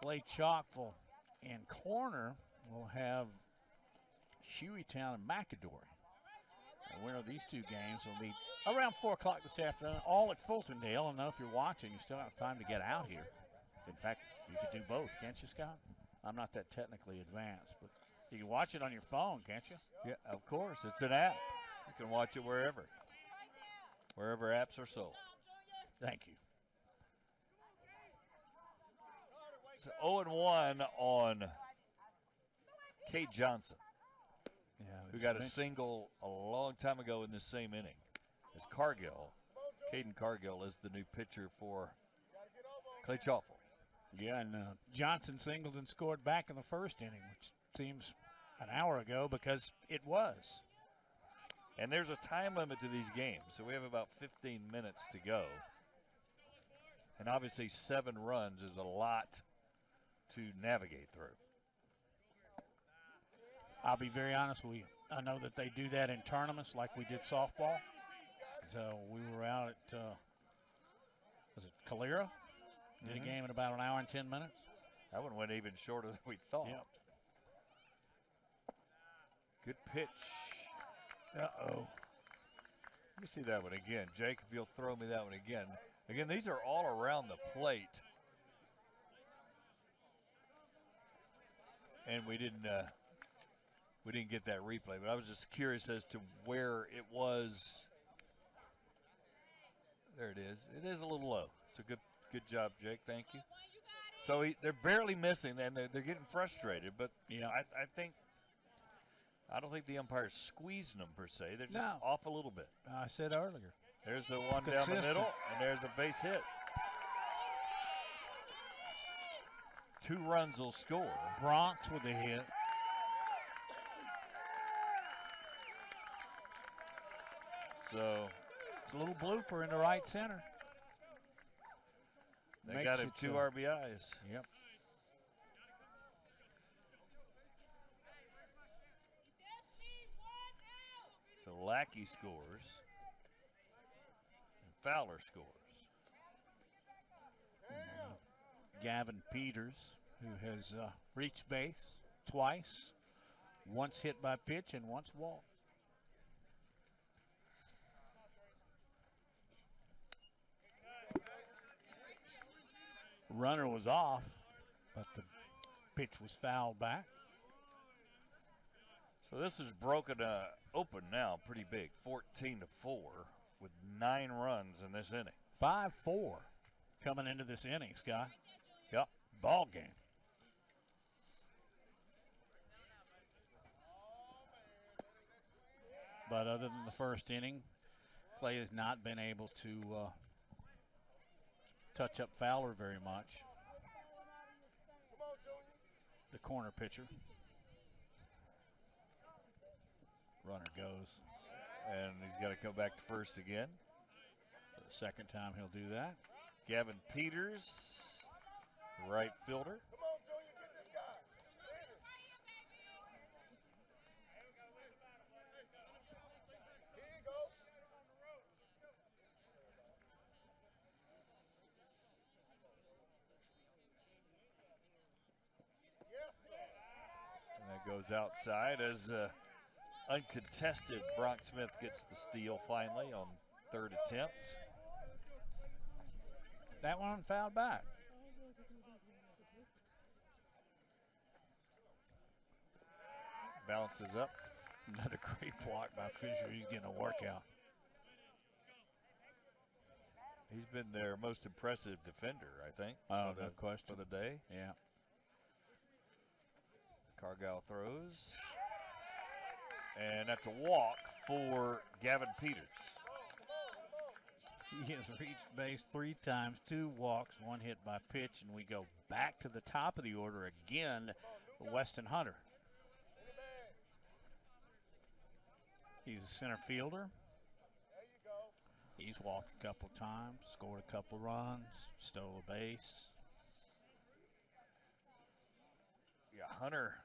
Speaker 2: Clay Chalkville and Corner. We'll have Hueytown and McAdory. The winner of these two games will meet around 4 o'clock this afternoon, all at Fultondale. I know if you're watching, you still have time to get out here. In fact, you could do both, can't you, Scott? I'm not that technically advanced, but you can watch it on your phone, can't you?
Speaker 1: Yeah, of course. It's an app. You can watch it wherever apps are sold.
Speaker 2: Thank you.
Speaker 1: So 0-1 on Kate Johnson, who got a single a long time ago in this same inning. As Caden Cargill is the new pitcher for Clay Chalkville.
Speaker 2: Yeah, and Johnson singled and scored back in the first inning, which seems an hour ago because it was.
Speaker 1: And there's a time limit to these games, so we have about 15 minutes to go. And obviously 7 runs is a lot to navigate through.
Speaker 2: I'll be very honest with you. I know that they do that in tournaments like we did softball. So we were out at, was it Calera? Did a game in about an hour and 10 minutes.
Speaker 1: That one went even shorter than we thought.
Speaker 2: Yep.
Speaker 1: Good pitch. Uh-oh. Let me see that one again. Jake, if you'll throw me that one again. Again, these are all around the plate. And we didn't get that replay, but I was just curious as to where it was. There it is. It is a little low. So good job, Jake. Thank you. So they're barely missing, and they're getting frustrated. But
Speaker 2: yeah,
Speaker 1: I don't think the umpire's squeezing them per se. They're just off a little bit.
Speaker 2: I said earlier.
Speaker 1: There's the one down the middle, and there's a base hit. 2 runs will score.
Speaker 2: Bronx with a hit.
Speaker 1: So
Speaker 2: it's a little blooper in the right center.
Speaker 1: They got him 2 RBIs.
Speaker 2: Yep.
Speaker 1: So Lackey scores. And Fowler scores.
Speaker 2: Gavin Peters, who has reached base twice, once hit by pitch and once walked. Runner was off, but the pitch was fouled back.
Speaker 1: So this is broken open now, pretty big, 14-4 with 9 runs in this inning.
Speaker 2: 5-4 coming into this inning, Scott.
Speaker 1: Yep.
Speaker 2: Ball game. But other than the first inning, Clay has not been able to touch up Fowler very much. The corner pitcher. Runner goes.
Speaker 1: And he's got to come back to first again.
Speaker 2: For the second time he'll do that.
Speaker 1: Gavin Peters, right fielder. And that goes outside as uncontested. Brock Smith gets the steal finally on 3rd attempt.
Speaker 2: That one fouled back.
Speaker 1: Bounces up.
Speaker 2: Another great block by Fisher. He's getting a workout.
Speaker 1: He's been their most impressive defender, I think.
Speaker 2: Oh, no question.
Speaker 1: For the day.
Speaker 2: Yeah.
Speaker 1: Cargyle throws. And that's a walk for Gavin Peters.
Speaker 2: He has reached base 3 times, 2 walks, 1 hit by pitch, and we go back to the top of the order again for Weston Hunter. He's a center fielder. He's walked a couple times, scored a couple runs, stole a base.
Speaker 1: Yeah, Hunter,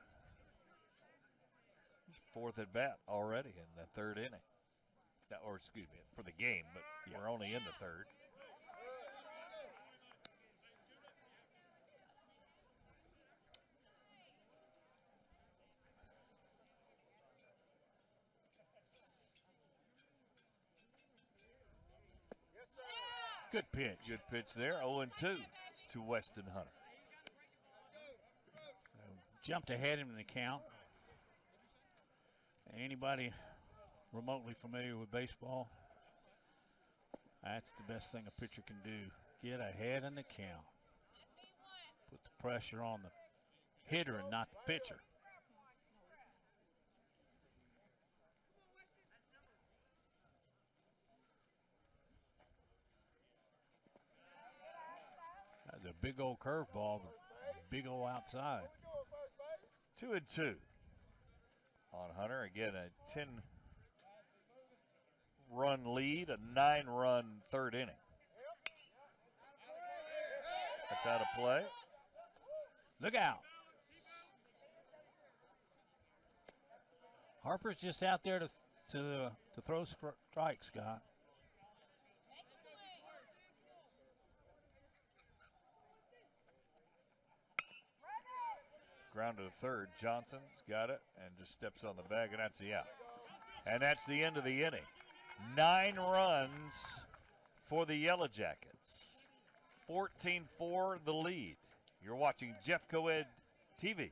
Speaker 1: his 4th at bat already in the 3rd inning. Or excuse me, for the game, but we're only in the 3rd.
Speaker 2: Good pitch.
Speaker 1: Good pitch there. 0-2 to Weston Hunter.
Speaker 2: Jumped ahead in the count. Anybody remotely familiar with baseball, that's the best thing a pitcher can do. Get ahead in the count. Put the pressure on the hitter and not the pitcher. That's a big old curveball, but big old outside.
Speaker 1: 2-2 on Hunter. Again, a 10-run lead, a 9-run 3rd inning. That's out of play.
Speaker 2: Look out. Harper's just out there to throw strikes, Scott.
Speaker 1: Ground to the 3rd. Johnson's got it and just steps on the bag, and that's the out. And that's the end of the inning. 9 runs for the Yellow Jackets. 14-4 the lead. You're watching Jeff Coed TV.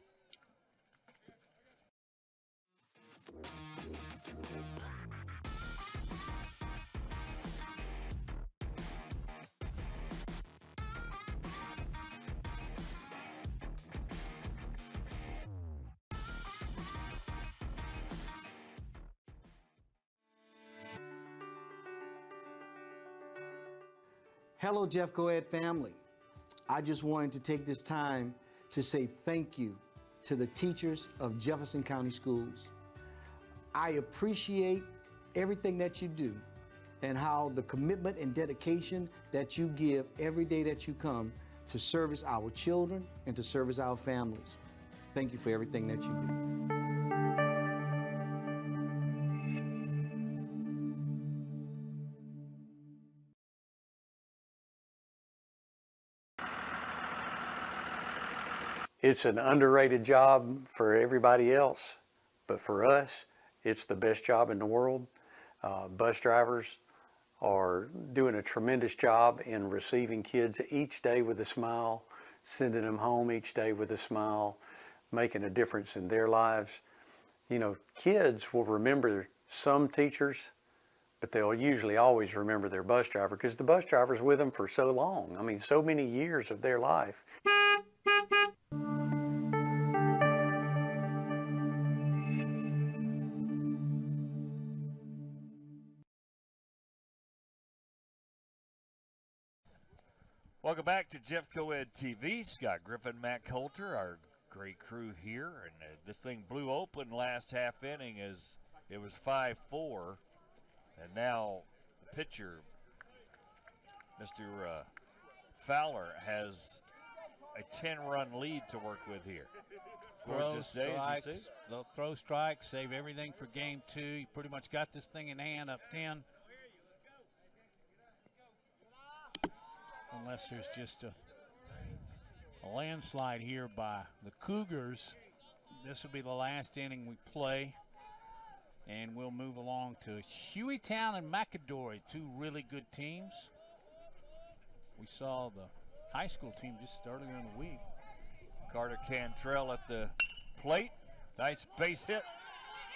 Speaker 6: Hello, Jeff Coed family. I just wanted to take this time to say thank you to the teachers of Jefferson County Schools. I appreciate everything that you do and how the commitment and dedication that you give every day that you come to service our children and to service our families. Thank you for everything that you do.
Speaker 3: It's an underrated job for everybody else, but for us, it's the best job in the world. Bus drivers are doing a tremendous job in receiving kids each day with a smile, sending them home each day with a smile, making a difference in their lives. You know, kids will remember some teachers, but they'll usually always remember their bus driver because the bus driver's with them for so long. I mean, so many years of their life.
Speaker 1: Welcome back to Jeff Coed TV. Scott Griffin, Matt Coulter, our great crew here. And this thing blew open last half inning as it was 5-4. And now the pitcher, Mr. Fowler, has a 10-run lead to work with here. Gorgeous day, as you see.
Speaker 2: They'll throw strikes, save everything for game 2. He pretty much got this thing in hand, up 10. Unless there's just a landslide here by the Cougars. This will be the last inning we play. And we'll move along to Hueytown and McAdory, 2 really good teams. We saw the high school team just earlier in the week.
Speaker 1: Carter Cantrell at the plate. Nice base hit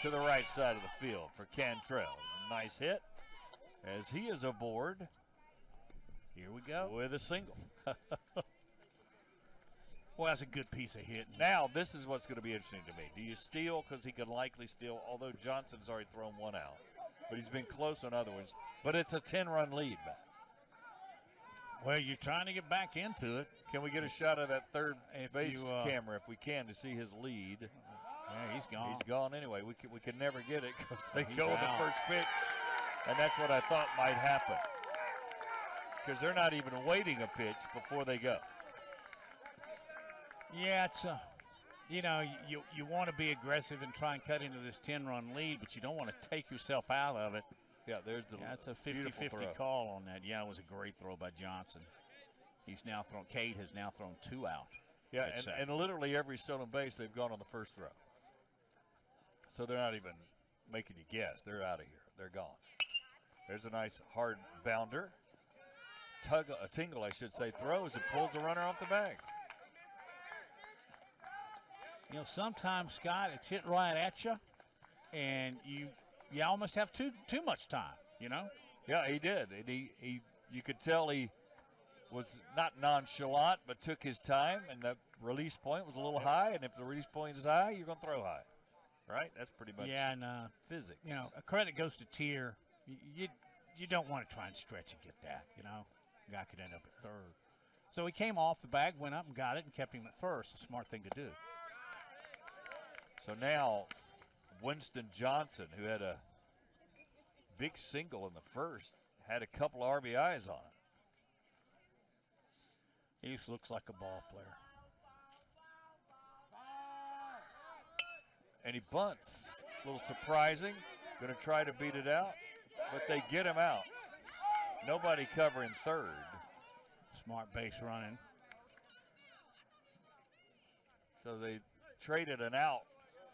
Speaker 1: to the right side of the field for Cantrell. Nice hit as he is aboard.
Speaker 2: Here we go.
Speaker 1: With a single.
Speaker 2: Well, that's a good piece of hitting.
Speaker 1: Now, this is what's going to be interesting to me. Do you steal? Because he could likely steal, although Johnson's already thrown one out. But he's been close on other ones. But it's a 10-run lead, Matt.
Speaker 2: Well, you're trying to get back into it.
Speaker 1: Can we get a shot of that third base
Speaker 2: you,
Speaker 1: camera if we can to see his lead?
Speaker 2: Yeah, he's gone.
Speaker 1: He's gone anyway. We can never get it because they
Speaker 2: He's
Speaker 1: go with the
Speaker 2: out.
Speaker 1: first pitch. And that's what I thought might happen. Because they're not even waiting a pitch before they go.
Speaker 2: Yeah, it's you want to be aggressive and try and cut into this 10-run lead, but you don't want to take yourself out of it.
Speaker 1: Yeah, there's the
Speaker 2: That's a
Speaker 1: beautiful
Speaker 2: 50-50
Speaker 1: throw.
Speaker 2: call on that. Yeah, it was a great throw by Johnson. Cade has now thrown 2 out.
Speaker 1: Yeah,
Speaker 2: at second.
Speaker 1: and literally every stolen base they've gone on the first throw. So they're not even making you guess. They're out of here. They're gone. There's a nice hard bounder. Tingle, I should say, throws and pulls the runner off the bag.
Speaker 2: Sometimes, Scott, it's hit right at you, and you almost have too much time,
Speaker 1: Yeah, he did. And he you could tell he was not nonchalant, but took his time, and the release point was a little high, and if the release point is high, you're going to throw high. Right? That's pretty much physics.
Speaker 2: A credit goes to Tier. You don't want to try and stretch and get that, Guy could end up at third. So he came off the bag, went up and got it, and kept him at first. A smart thing to do.
Speaker 1: So now Winston Johnson, who had a big single in the first, had a couple of RBIs on it.
Speaker 2: He just looks like a ball player.
Speaker 1: And he bunts. A little surprising. Going to try to beat it out, but they get him out. Nobody covering third.
Speaker 2: Smart base running.
Speaker 1: So they traded an out.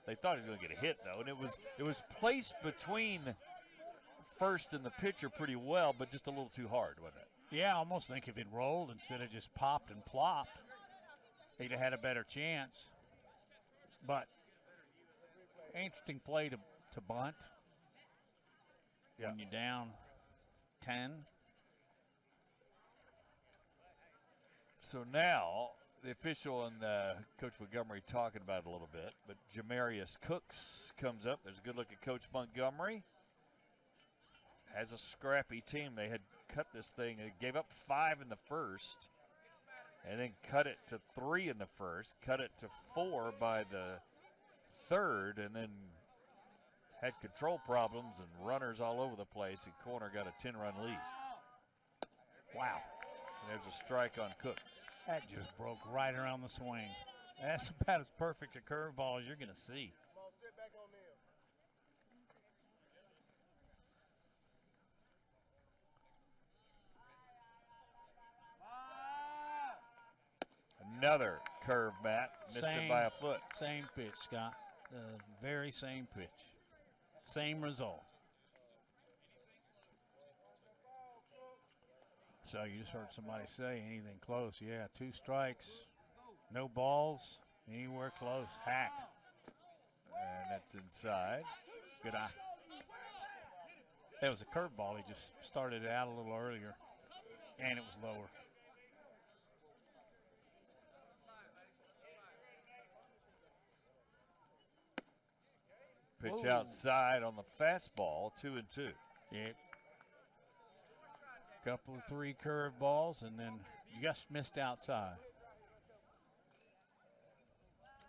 Speaker 1: They thought he was going to get a hit, though, and it was placed between first and the pitcher pretty well, but just a little too hard, wasn't it?
Speaker 2: Yeah, I almost think if it rolled instead of just popped and plopped, he'd have had a better chance. But interesting play to bunt when you're down 10.
Speaker 1: So now the official and Coach Montgomery talking about it a little bit, but Jamarius Cooks comes up. There's a good look at Coach Montgomery. Has a scrappy team. They had cut this thing. They gave up 5 in the first and then cut it to 3 in the first, cut it to 4 by the third, and then had control problems and runners all over the place, and Corner got a 10-run lead.
Speaker 2: Wow.
Speaker 1: And there's a strike on Cooks.
Speaker 2: That just broke right around the swing. That's about as perfect a curveball as you're going to see.
Speaker 1: Another curve, Matt. Missed it by a foot.
Speaker 2: Same pitch, Scott. The very same pitch. Same result. So you just heard somebody say anything close. Yeah, 2 strikes, no balls, anywhere close. Hack.
Speaker 1: And that's inside.
Speaker 2: Good eye. That was a curveball. He just started it out a little earlier, and it was lower.
Speaker 1: Pitch
Speaker 2: Whoa.
Speaker 1: outside on the fastball, 2-2.
Speaker 2: Yeah. Couple of 3 curveballs, and then just missed outside.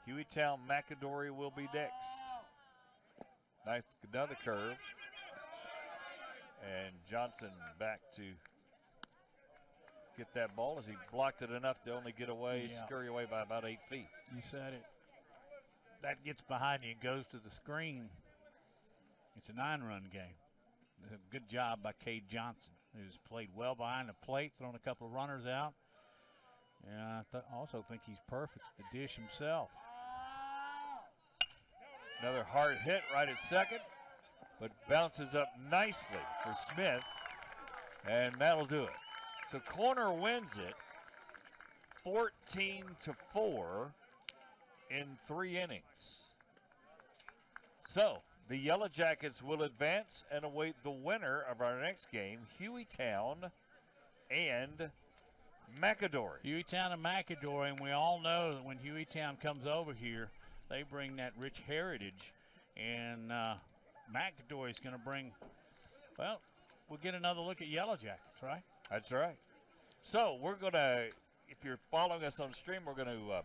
Speaker 1: Hueytown McAdory will be next. Nice, another curve. And Johnson back to get that ball as he blocked it enough to only get away, scurry away by about 8 feet.
Speaker 2: You said it. That gets behind you and goes to the screen. It's a 9-run game. A good job by Cade Johnson, who's played well behind the plate, thrown a couple of runners out. And I also think he's perfect at the dish himself.
Speaker 1: Another hard hit right at second, but bounces up nicely for Smith, and that'll do it. So Corner wins it 14-4 in 3 innings. So the Yellow Jackets will advance and await the winner of our next game, Hueytown and McAdory.
Speaker 2: Hueytown and McAdory, and we all know that when Hueytown comes over here, they bring that rich heritage, and McAdory's going to bring, well, we'll get another look at Yellow Jackets, right?
Speaker 1: That's right. So we're going to, if you're following us on stream, we're going to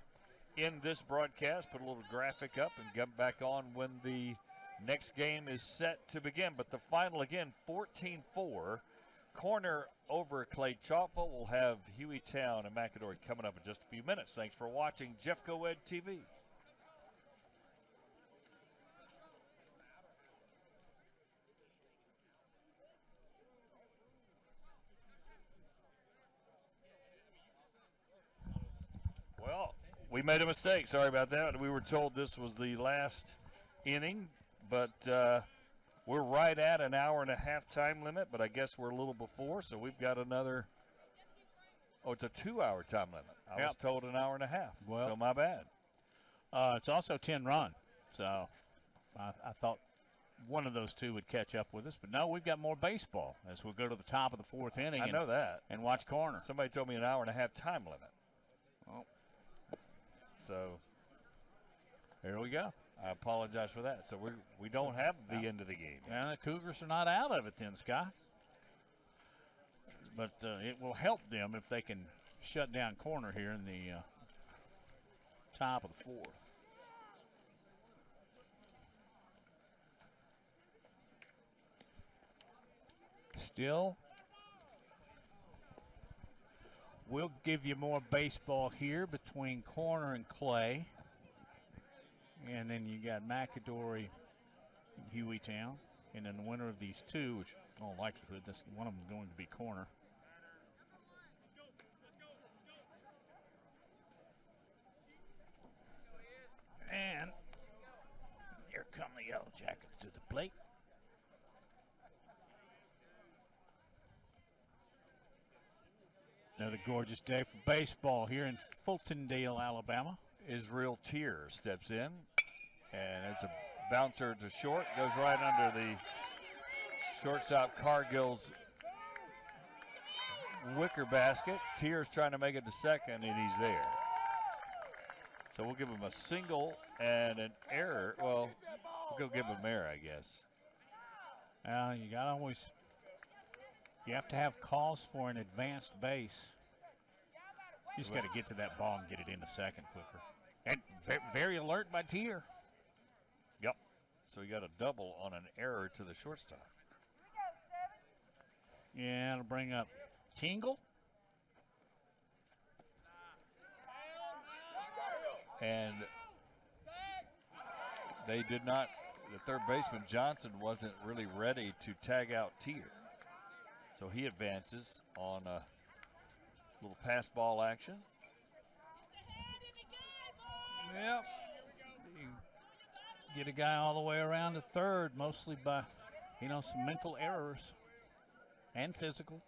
Speaker 1: end this broadcast, put a little graphic up, and get back on when the next game is set to begin. But the final, again, 14-4. Corner over Clay Chalkville. We'll have Hueytown and McAdory coming up in just a few minutes. Thanks for watching Jeff Coed TV. Well, we made a mistake. Sorry about that. We were told this was the last inning, but we're right at an hour-and-a-half time limit, but I guess we're a little before, so we've got another – oh, it's a 2-hour time limit. I was told an hour and a half,
Speaker 2: Well,
Speaker 1: so my bad.
Speaker 2: It's also 10-run, so I thought one of those two would catch up with us. But no, we've got more baseball as we go to the top of the fourth inning.
Speaker 1: I know that.
Speaker 2: And watch corner.
Speaker 1: Somebody told me an hour-and-a-half time limit.
Speaker 2: Oh.
Speaker 1: So
Speaker 2: here we go.
Speaker 1: I apologize for that. So we don't have the end of the game.
Speaker 2: And the Cougars are not out of it then, Scott. But it will help them if they can shut down corner here in the top of the fourth. Still, we'll give you more baseball here between Corner and Clay. And then you got McAdory and Hueytown. And then the winner of these two, which in all likelihood, one of them is going to be Corner. And here come the Yellow Jackets to the plate. Another gorgeous day for baseball here in Fultondale, Alabama.
Speaker 1: Israel Tier steps in, and it's a bouncer to short. Goes right under the shortstop Cargill's wicker basket. Tier's trying to make it to second, and he's there. So we'll give him a single and an error. Well, we'll go give him error, I guess.
Speaker 2: You got to always, you have to have calls for an advanced base. You just got to get to that ball and get it into second quicker. And very alert by Tier.
Speaker 1: Yep. So he got a double on an error to the shortstop.
Speaker 2: Yeah, it'll bring up Tingle.
Speaker 1: And they did not, the third baseman Johnson wasn't really ready to tag out Tier. So he advances on a little pass ball action.
Speaker 2: Yep. You get a guy all the way around to third, mostly by, some mental errors and physical.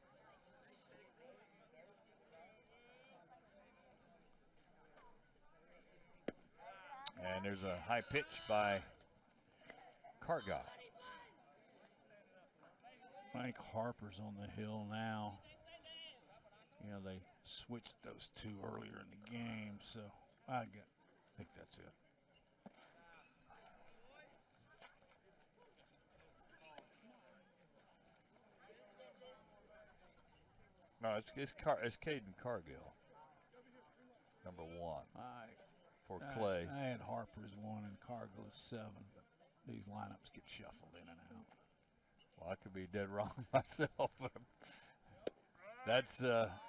Speaker 1: And there's a high pitch by Cargott.
Speaker 2: I think Harper's on the hill now. They switched those two earlier in the game, so I think that's it.
Speaker 1: No, it's Caden Cargill, number 1 for Clay.
Speaker 2: I had Harper as 1 and Cargill as 7, but these lineups get shuffled in and out.
Speaker 1: Well, I could be dead wrong myself. That's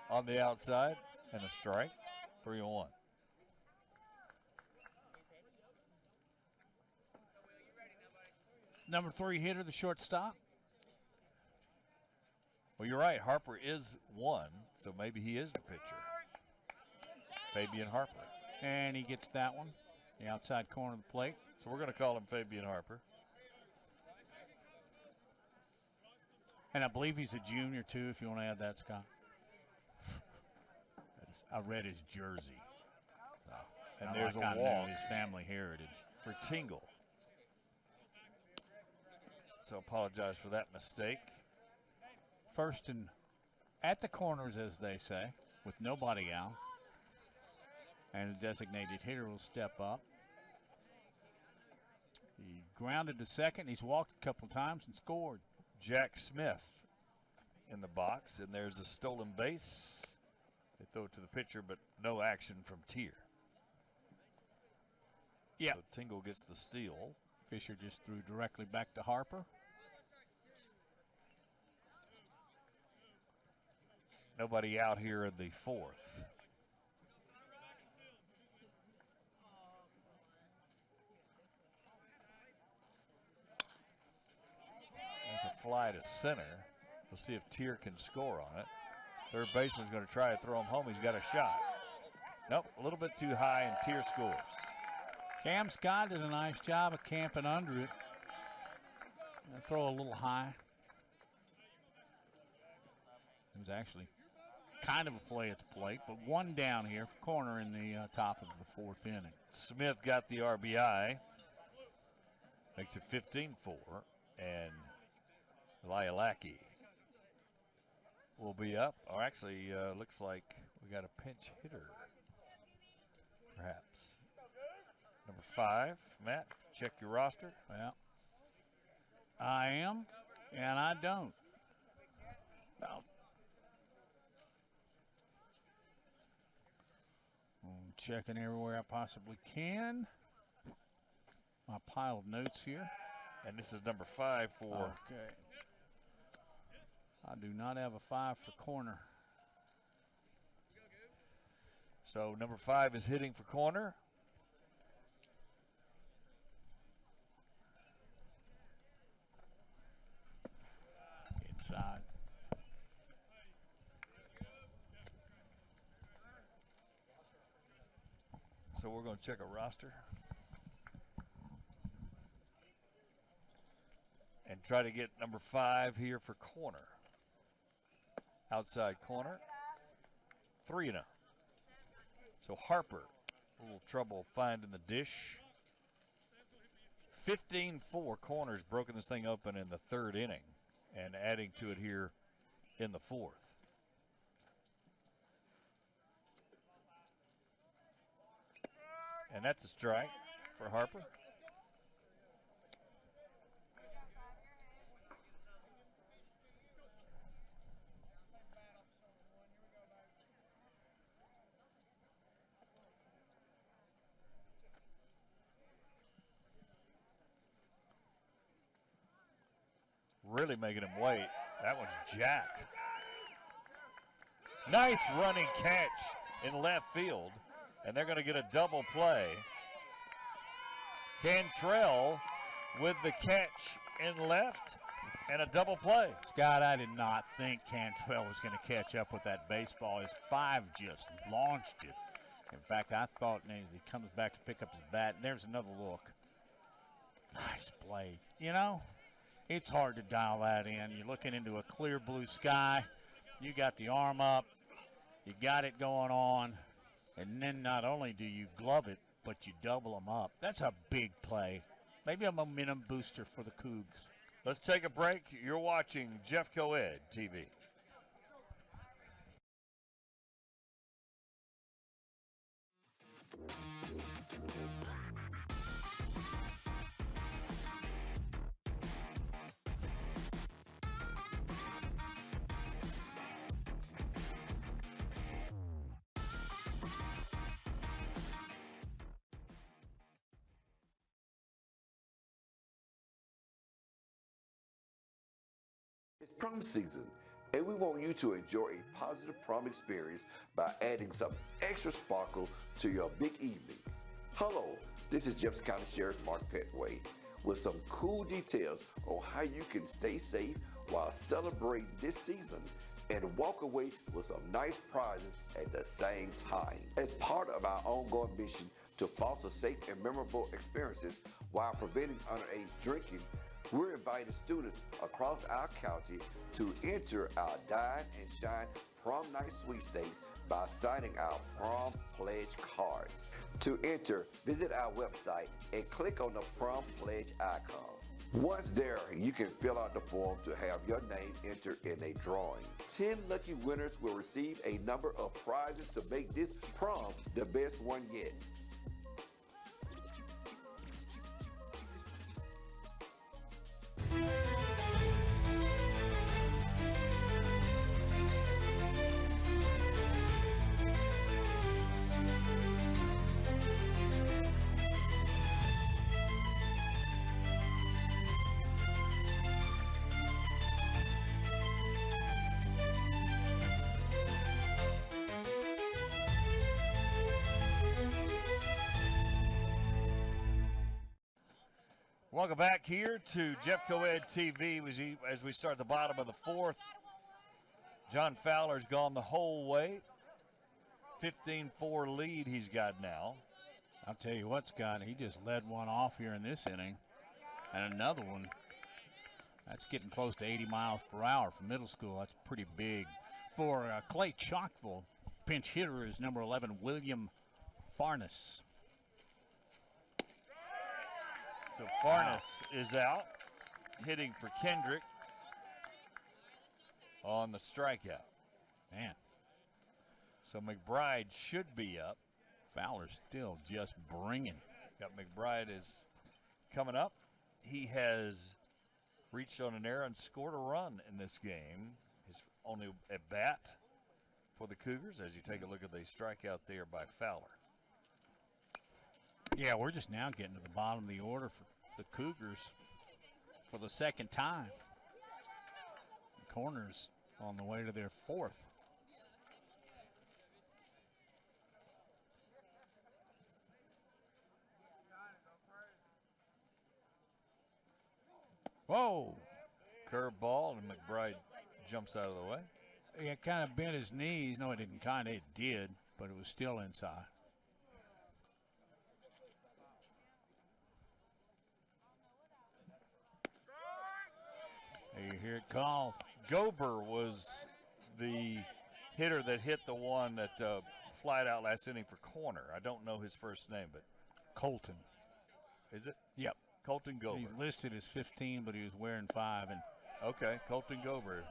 Speaker 1: on the outside and a strike, 3-1.
Speaker 2: Number 3 hitter, the shortstop.
Speaker 1: Well, you're right. Harper is 1, so maybe he is the pitcher. Fabian Harper.
Speaker 2: And he gets that one, the outside corner of the plate.
Speaker 1: So we're going to call him Fabian Harper.
Speaker 2: And I believe he's a junior, too, if you want to add that, Scott. I read his jersey.
Speaker 1: And
Speaker 2: I
Speaker 1: there's
Speaker 2: like
Speaker 1: a
Speaker 2: I knew
Speaker 1: walk
Speaker 2: his family heritage.
Speaker 1: for Tingle. So apologize for that mistake.
Speaker 2: First and at the corners, as they say, with nobody out. And a designated hitter will step up. He grounded to second. He's walked a couple times and scored.
Speaker 1: Jack Smith in the box, and there's a stolen base. They throw it to the pitcher, but no action from Tier.
Speaker 2: Yeah.
Speaker 1: So Tingle gets the steal.
Speaker 2: Fisher just threw directly back to Harper.
Speaker 1: Nobody out here in the fourth. There's a fly to center. We'll see if Tier can score on it. Third baseman's going to try to throw him home. He's got a shot. Nope, a little bit too high, and Tier scores.
Speaker 2: Cam Scott did a nice job of camping under it. Throw a little high. It was actually kind of a play at the plate, but one down here for corner in the top of the fourth inning.
Speaker 1: Smith got the RBI. Makes it 15-4, and Lialaki will be up. Or actually, looks like we got a pinch hitter, perhaps. Number 5, Matt, check your roster.
Speaker 2: Well, I am, and I don't. Well, I'm checking everywhere I possibly can. My pile of notes here.
Speaker 1: And this is number 5 for.
Speaker 2: Okay. I do not have a 5 for corner.
Speaker 1: So number 5 is hitting for corner.
Speaker 2: Inside.
Speaker 1: So we're going to check a roster and try to get number 5 here for corner. Outside corner, 3-0. So Harper, a little trouble finding the dish. 15-4, corner's broken this thing open in the third inning and adding to it here in the fourth. And that's a strike for Harper. Really making him wait. That one's jacked. Nice running catch in left field, and they're going to get a double play. Cantrell with the catch in left and a double play.
Speaker 2: Scott, I did not think Cantrell was going to catch up with that baseball. His 5 just launched it. In fact, I thought as he comes back to pick up his bat, there's another look. Nice play. You know, it's hard to dial that in. You're looking into a clear blue sky. You got the arm up. You got it going on. And then not only do you glove it, but you double them up. That's a big play. Maybe a momentum booster for the Cougs.
Speaker 1: Let's take a break. You're watching Jeff Coed TV.
Speaker 5: It's prom season, and we want you to enjoy a positive prom experience by adding some extra sparkle to your big evening. Hello, this is Jefferson County Sheriff Mark Petway with some cool details on how you can stay safe while celebrating this season and walk away with some nice prizes at the same time. As part of our ongoing mission to foster safe and memorable experiences while preventing underage drinking, we're inviting students across our county to enter our Dine and Shine Prom Night Sweepstakes by signing our Prom Pledge cards. To enter, visit our website and click on the Prom Pledge icon. Once there, you can fill out the form to have your name entered in a drawing. 10 lucky winners will receive a number of prizes to make this prom the best one yet.
Speaker 1: Welcome back here to Jeffco Ed TV as we start the bottom of the fourth. John Fowler's gone the whole way. 15-4 lead he's got now.
Speaker 2: I'll tell you what, Scott, he just led one off here in this inning. And another one, that's getting close to 80 miles per hour for middle school. That's pretty big. For Clay Chalkville, pinch hitter is number 11, William Farnes.
Speaker 1: So Farnes is out, hitting for Kendrick on the strikeout.
Speaker 2: Man.
Speaker 1: So McBride should be up.
Speaker 2: Fowler's still just bringing.
Speaker 1: Got McBride is coming up. He has reached on an error and scored a run in this game. His only at bat for the Cougars as you take a look at the strikeout there by Fowler.
Speaker 2: Yeah, we're just now getting to the bottom of the order for the Cougars for the second time. The Corners on the way to their fourth. Whoa!
Speaker 1: Curveball, and McBride jumps out of the way.
Speaker 2: He kind of bent his knees. No, it didn't kind of. It did, but it was still inside. You hear it called.
Speaker 1: Gober was the hitter that hit the one that flied out last inning for corner. I don't know his first name, but
Speaker 2: Colton.
Speaker 1: Is it?
Speaker 2: Yep.
Speaker 1: Colton Gober.
Speaker 2: He's listed as 15, but he was wearing 5. And
Speaker 1: okay, Colton Gober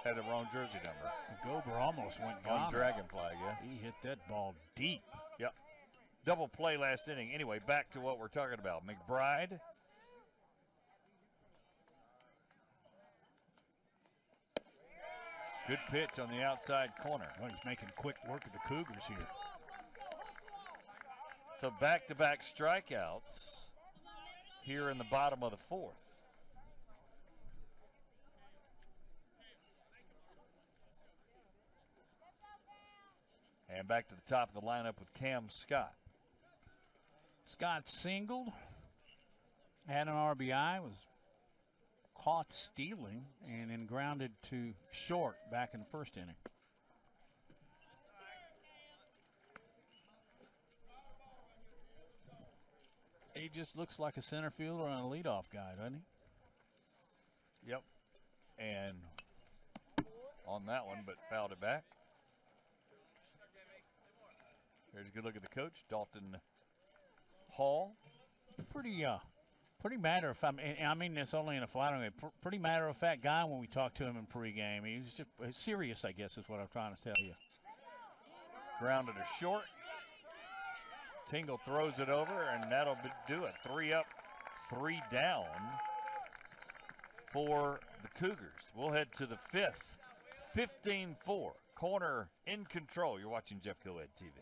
Speaker 1: had the wrong jersey number.
Speaker 2: Gober almost went
Speaker 1: on
Speaker 2: gone.
Speaker 1: Dragonfly, yes.
Speaker 2: He hit that ball deep.
Speaker 1: Yep. Double play last inning. Anyway, back to what we're talking about. McBride. Good pitch on the outside corner.
Speaker 2: Oh, he's making quick work of the Cougars here.
Speaker 1: So back-to-back strikeouts here in the bottom of the fourth. And back to the top of the lineup with Cam Scott.
Speaker 2: Scott singled, had an RBI, was caught stealing, and then grounded to short back in the first inning. He just looks like a center fielder and a leadoff guy, doesn't he?
Speaker 1: Yep. And on that one, but fouled it back. Here's a good look at the coach, Dalton Hall.
Speaker 2: Pretty matter of fact. I mean this only in a flattering way. Pretty matter of fact guy when we talked to him in pregame. He was just serious, I guess, is what I'm trying to tell you.
Speaker 1: Grounded to short. Tingle throws it over, and that'll do it. 3 up, 3 down for the Cougars. We'll head to the fifth. 15-4. Corner in control. You're watching Jeffco Ed TV.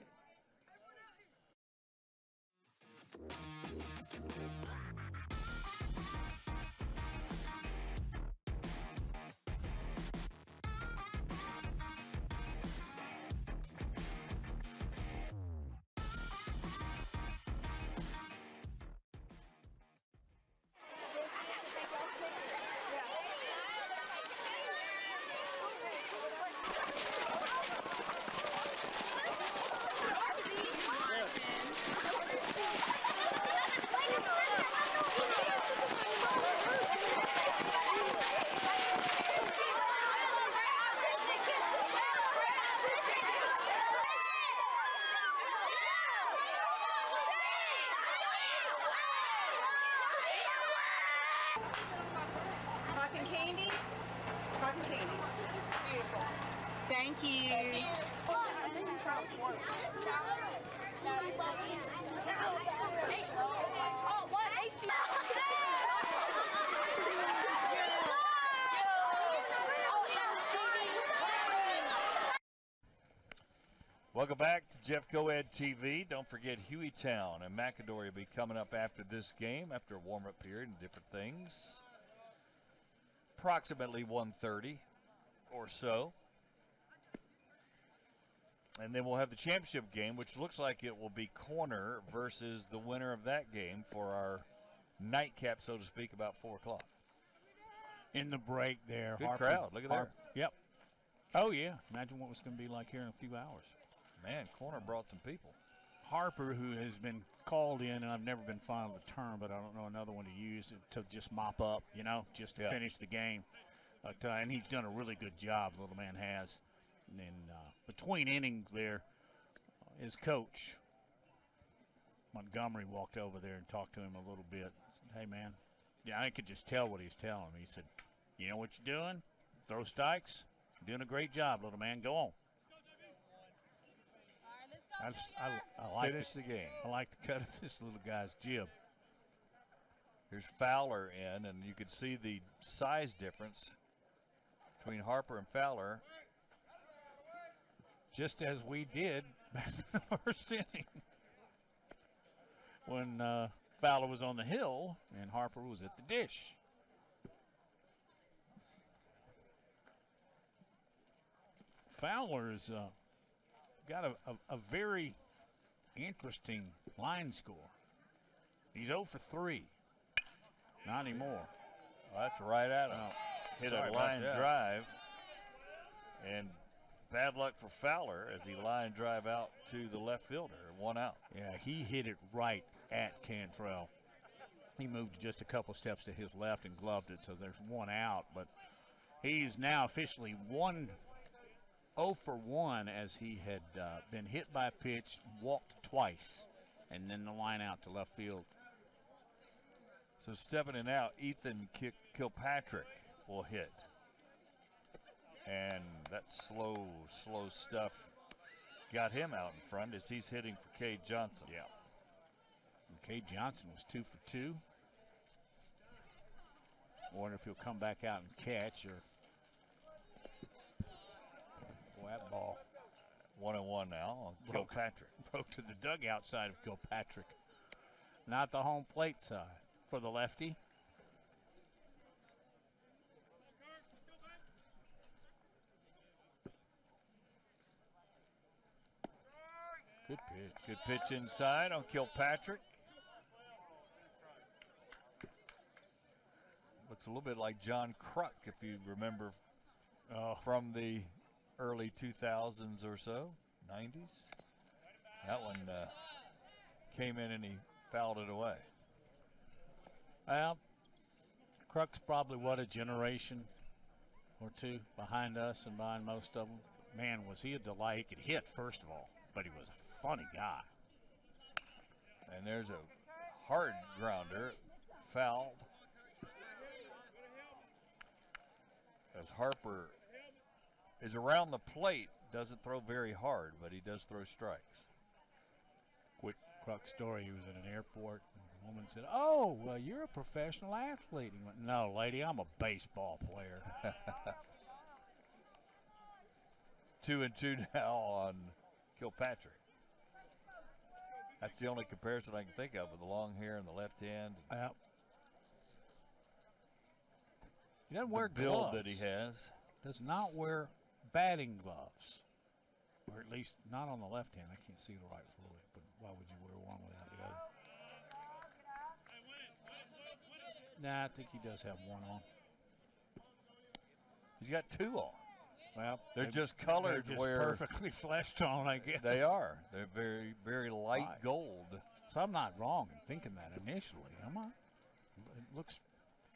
Speaker 4: Cotton candy. Beautiful. Thank you.
Speaker 1: Welcome back to Jeff Coed TV. Don't forget Hueytown and McAdory will be coming up after this game, after a warm-up period and different things. Approximately 1:30 or so. And then we'll have the championship game, which looks like it will be Corner versus the winner of that game for our nightcap, so to speak, about 4 o'clock.
Speaker 2: In the break there.
Speaker 1: Good crowd. Look at there.
Speaker 2: Yep. Oh, yeah. Imagine what it's going to be like here in a few hours.
Speaker 1: Man, Corner brought some people.
Speaker 2: Harper, who has been called in, and I've never been fond of the term, but I don't know another one to use to just mop up, just to finish the game. And he's done a really good job, the little man has. And then between innings there, his coach, Montgomery, walked over there and talked to him a little bit. Said, hey, man, I could just tell what he was telling me. He said, you know what you're doing? Throw strikes. You're doing a great job, little man. Go on. I like
Speaker 1: Finish the game.
Speaker 2: I like the cut of this little guy's jib.
Speaker 1: Here's Fowler in, and you can see the size difference between Harper and Fowler.
Speaker 2: Just as we did back in the first inning when Fowler was on the hill and Harper was at the dish. Fowler's got a very interesting line score. He's 0 for 3. Not anymore.
Speaker 1: Well, that's right at him. Hit a line drive. And bad luck for Fowler as he line drive out to the left fielder. 1 out.
Speaker 2: Yeah, he hit it right at Cantrell. He moved just a couple steps to his left and gloved it, so there's 1 out. But he's now officially 0 for 1 as he had been hit by a pitch, walked twice, and then the line out to left field.
Speaker 1: So stepping in out, Ethan Kilpatrick will hit. And that slow stuff got him out in front as he's hitting for Cade Johnson.
Speaker 2: Yeah. And Cade Johnson was 2 for 2. Wonder if he'll come back out and catch or. Boy, that ball.
Speaker 1: 1-1 now on Kilpatrick.
Speaker 2: Broke to the dugout side of Kilpatrick. Not the home plate side for the lefty. Good pitch.
Speaker 1: Good pitch inside on Kilpatrick. Looks a little bit like John Kruk, if you remember from the early 2000s or so, 90s. That one came in and he fouled it away.
Speaker 2: Well, Kruk's probably, a generation or two behind us and behind most of them. Man, was he a delight. He could hit, first of all, but he was a funny guy.
Speaker 1: And there's a hard grounder, fouled. As Harper is around the plate, doesn't throw very hard, but he does throw strikes.
Speaker 2: Quick Kruk story, he was in an airport. A woman said, oh, well, you're a professional athlete. He went, no, lady, I'm a baseball player.
Speaker 1: 2-2 now on Kilpatrick. That's the only comparison I can think of with the long hair and the left hand.
Speaker 2: Yep. He doesn't wear
Speaker 1: the build
Speaker 2: gloves.
Speaker 1: that he has.
Speaker 2: Does not wear batting gloves, or at least not on the left hand. I can't see the right fully, but why would you wear one without the other? Nah, I think he does have one on.
Speaker 1: He's got 2 on.
Speaker 2: Well,
Speaker 1: they're just colored
Speaker 2: they're just
Speaker 1: where
Speaker 2: perfectly fleshed on, I guess.
Speaker 1: They are. They're very, very light gold.
Speaker 2: So I'm not wrong in thinking that initially, am I? It looks.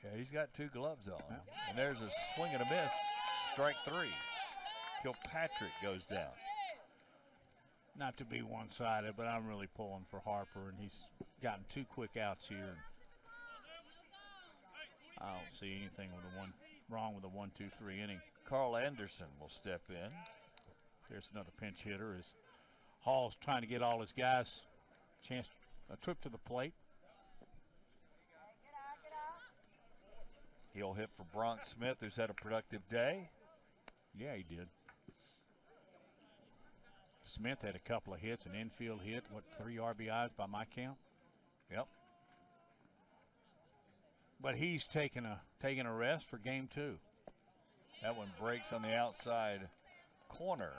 Speaker 1: Yeah, he's got 2 gloves on. Yeah. And there's a swing and a miss. Strike 3. Kilpatrick goes down.
Speaker 2: Not to be one-sided, but I'm really pulling for Harper, and he's gotten 2 quick outs here. I don't see anything with wrong with a 1-2-3 inning.
Speaker 1: Carl Anderson will step in.
Speaker 2: There's another pinch hitter as Hall's trying to get all his guys a trip to the plate.
Speaker 1: He'll hit for Bronx Smith, who's had a productive day.
Speaker 2: Yeah, he did. Smith had a couple of hits, an infield hit, 3 RBIs by my count?
Speaker 1: Yep.
Speaker 2: But he's taking a rest for game 2.
Speaker 1: That one breaks on the outside corner.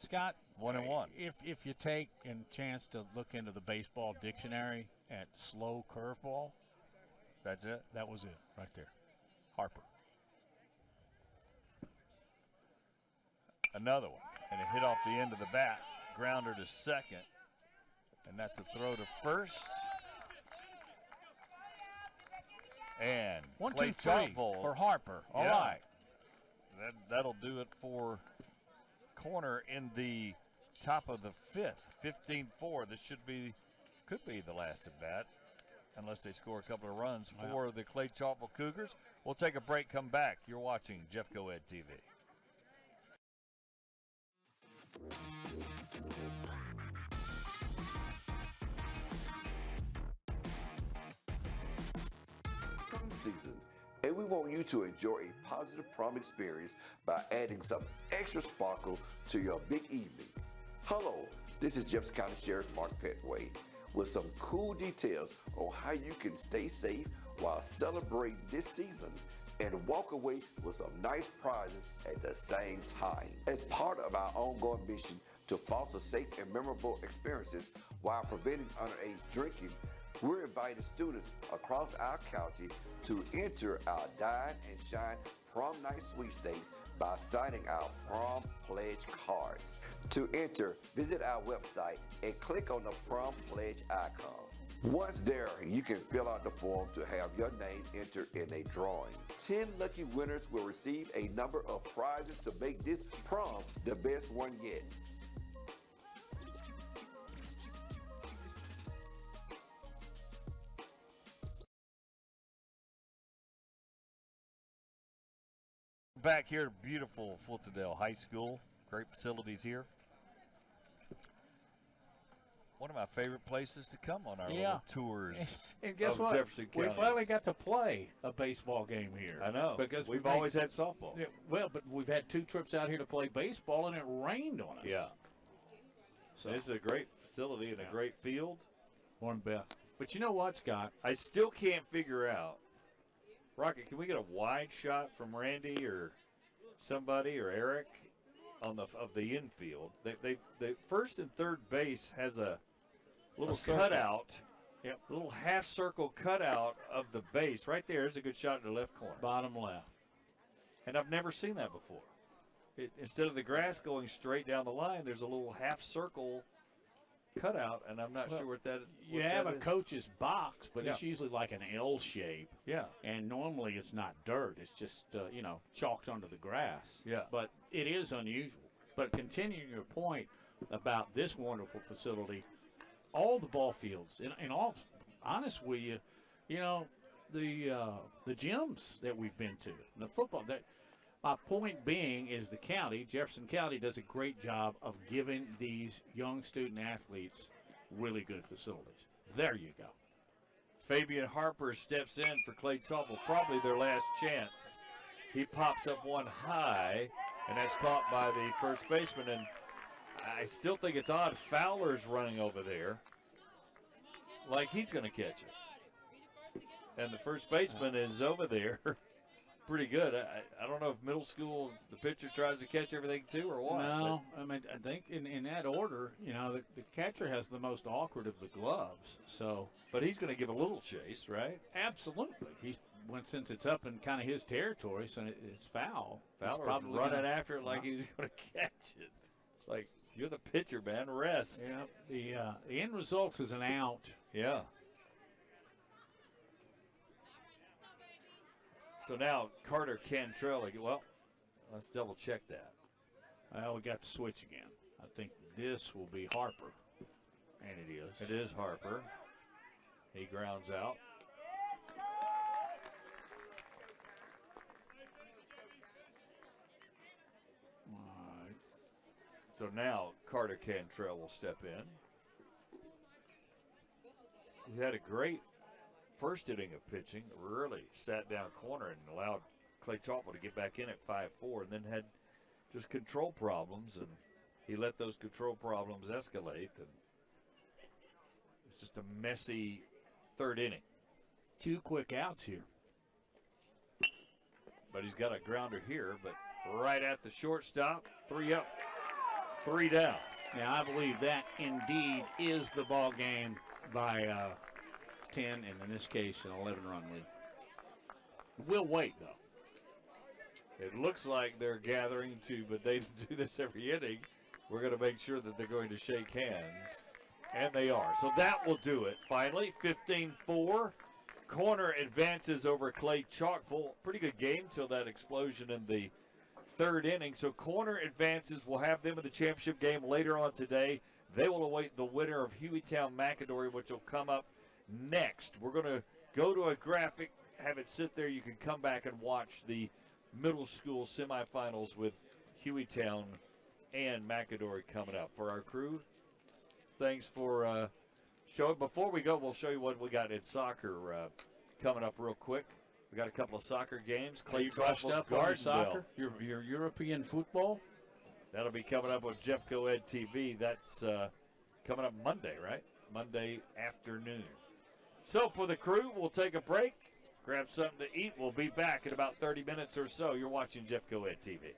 Speaker 2: Scott,
Speaker 1: 1-1.
Speaker 2: If you take a chance to look into the baseball dictionary at slow curveball,
Speaker 1: that's it?
Speaker 2: That was it right there. Harper.
Speaker 1: Another one, and it hit off the end of the bat. Grounder to second, and that's a throw to first. And
Speaker 2: 1-2-3
Speaker 1: Chalkville
Speaker 2: for Harper. All
Speaker 1: yeah.
Speaker 2: right.
Speaker 1: That'll do it for corner in the top of the 5th. 15-4. This could be the last at bat, unless they score a couple of runs for the Clay Chalkville Cougars. We'll take a break, come back. You're watching Jeff Coed TV.
Speaker 5: Prom season, and we want you to enjoy a positive prom experience by adding some extra sparkle to your big evening. Hello, this is Jefferson County Sheriff Mark Petway with some cool details on how you can stay safe while celebrating this season and walk away with some nice prizes at the same time. As part of our ongoing mission to foster safe and memorable experiences while preventing underage drinking, we're inviting students across our county to enter our Dine and Shine Prom Night Sweepstakes by signing our Prom Pledge cards. To enter, visit our website and click on the Prom Pledge icon. Once there, you can fill out the form to have your name entered in a drawing. 10 lucky winners will receive a number of prizes to make this prom the best one yet.
Speaker 1: Back here at beautiful Fultondale High School. Great facilities here. One of my favorite places to come on our little tours.
Speaker 2: And guess
Speaker 1: of
Speaker 2: what?
Speaker 1: Jefferson County.
Speaker 2: We finally got to play a baseball game here.
Speaker 1: I know.
Speaker 2: Because
Speaker 1: we've always had softball.
Speaker 2: Yeah, well, but we've had 2 trips out here to play baseball, and it rained on us.
Speaker 1: Yeah.
Speaker 2: So
Speaker 1: This is a great facility and a great field.
Speaker 2: One bet. But you know what, Scott?
Speaker 1: I still can't figure out. Rocket, can we get a wide shot from Randy or somebody or Eric of the infield? They first and third base has a little cutout, little half circle cutout of the base right there. Is a good shot in the left corner,
Speaker 2: Bottom left.
Speaker 1: and I've never seen that before. Instead of the grass going straight down the line, there's a little half circle cutout, and I'm not sure what that.
Speaker 2: You
Speaker 1: what
Speaker 2: have
Speaker 1: that
Speaker 2: a
Speaker 1: is.
Speaker 2: coach's box, but it's
Speaker 1: Yeah.
Speaker 2: usually like an L shape.
Speaker 1: Yeah.
Speaker 2: And normally it's not dirt. It's just, chalked onto the grass.
Speaker 1: Yeah.
Speaker 2: But it is unusual. But continuing your point about this wonderful facility, all the ball fields, in all honest with you, the gyms that we've been to, the football, my point being is the county, Jefferson County, does a great job of giving these young student athletes really good facilities. There you go.
Speaker 1: Fabian Harper steps in for Clay Chalkville, probably their last chance. He pops up one high, and that's caught by the first baseman. And I still think it's odd. Fowler's running over there like he's going to catch it. And the first baseman is over there pretty good. I don't know if middle school, the pitcher tries to catch everything too or what.
Speaker 2: No, I think in that order, the catcher has the most awkward of the gloves. So,
Speaker 1: But he's going to give a little chase, right?
Speaker 2: absolutely, since it's up in kind of his territory, so it's foul. It's
Speaker 1: Fowler's
Speaker 2: probably
Speaker 1: running
Speaker 2: gonna-
Speaker 1: after it like he's going to catch it. It's like, you're the pitcher, man. Rest.
Speaker 2: Yeah, the end result is an out.
Speaker 1: Yeah. So now Carter Cantrell, let's double check that.
Speaker 2: Well, we got to switch again. I think this will be Harper, and it is.
Speaker 1: It is Harper. He grounds out. So now Carter Cantrell will step in. He had a great first inning of pitching, really sat down corner and allowed Clay Chalkville to get back in at 5-4, and then had just control problems, and he let those control problems escalate, and it was just a messy third inning.
Speaker 2: 2 quick outs here.
Speaker 1: But he's got a grounder here, but right at the shortstop, 3 up, 3 down.
Speaker 2: Now, I believe that indeed is the ball game by 10, and in this case, an 11-run lead. We'll wait, though.
Speaker 1: It looks like they're gathering to, but they do this every inning. We're going to make sure that they're going to shake hands, and they are. So that will do it. Finally, 15-4. Corner advances over Clay Chalkville. Pretty good game till that explosion in the third inning. So Corner advances. We'll have them in the championship game later on today. They will await the winner of Hueytown Macadory, which will come up next. We're going to go to a graphic, have it sit there. You can come back and watch the middle school semifinals with Hueytown and Macadory coming up. For our crew, thanks for showing. Before we go, we'll show you what we got in soccer coming up real quick. We got a couple of soccer games.
Speaker 2: Clay, you brushed up on your soccer, your European football?
Speaker 1: That'll be coming up on Jeffco Ed TV. That's coming up Monday, right? Monday afternoon. So for the crew, we'll take a break, grab something to eat. We'll be back in about 30 minutes or so. You're watching Jeffco Ed TV.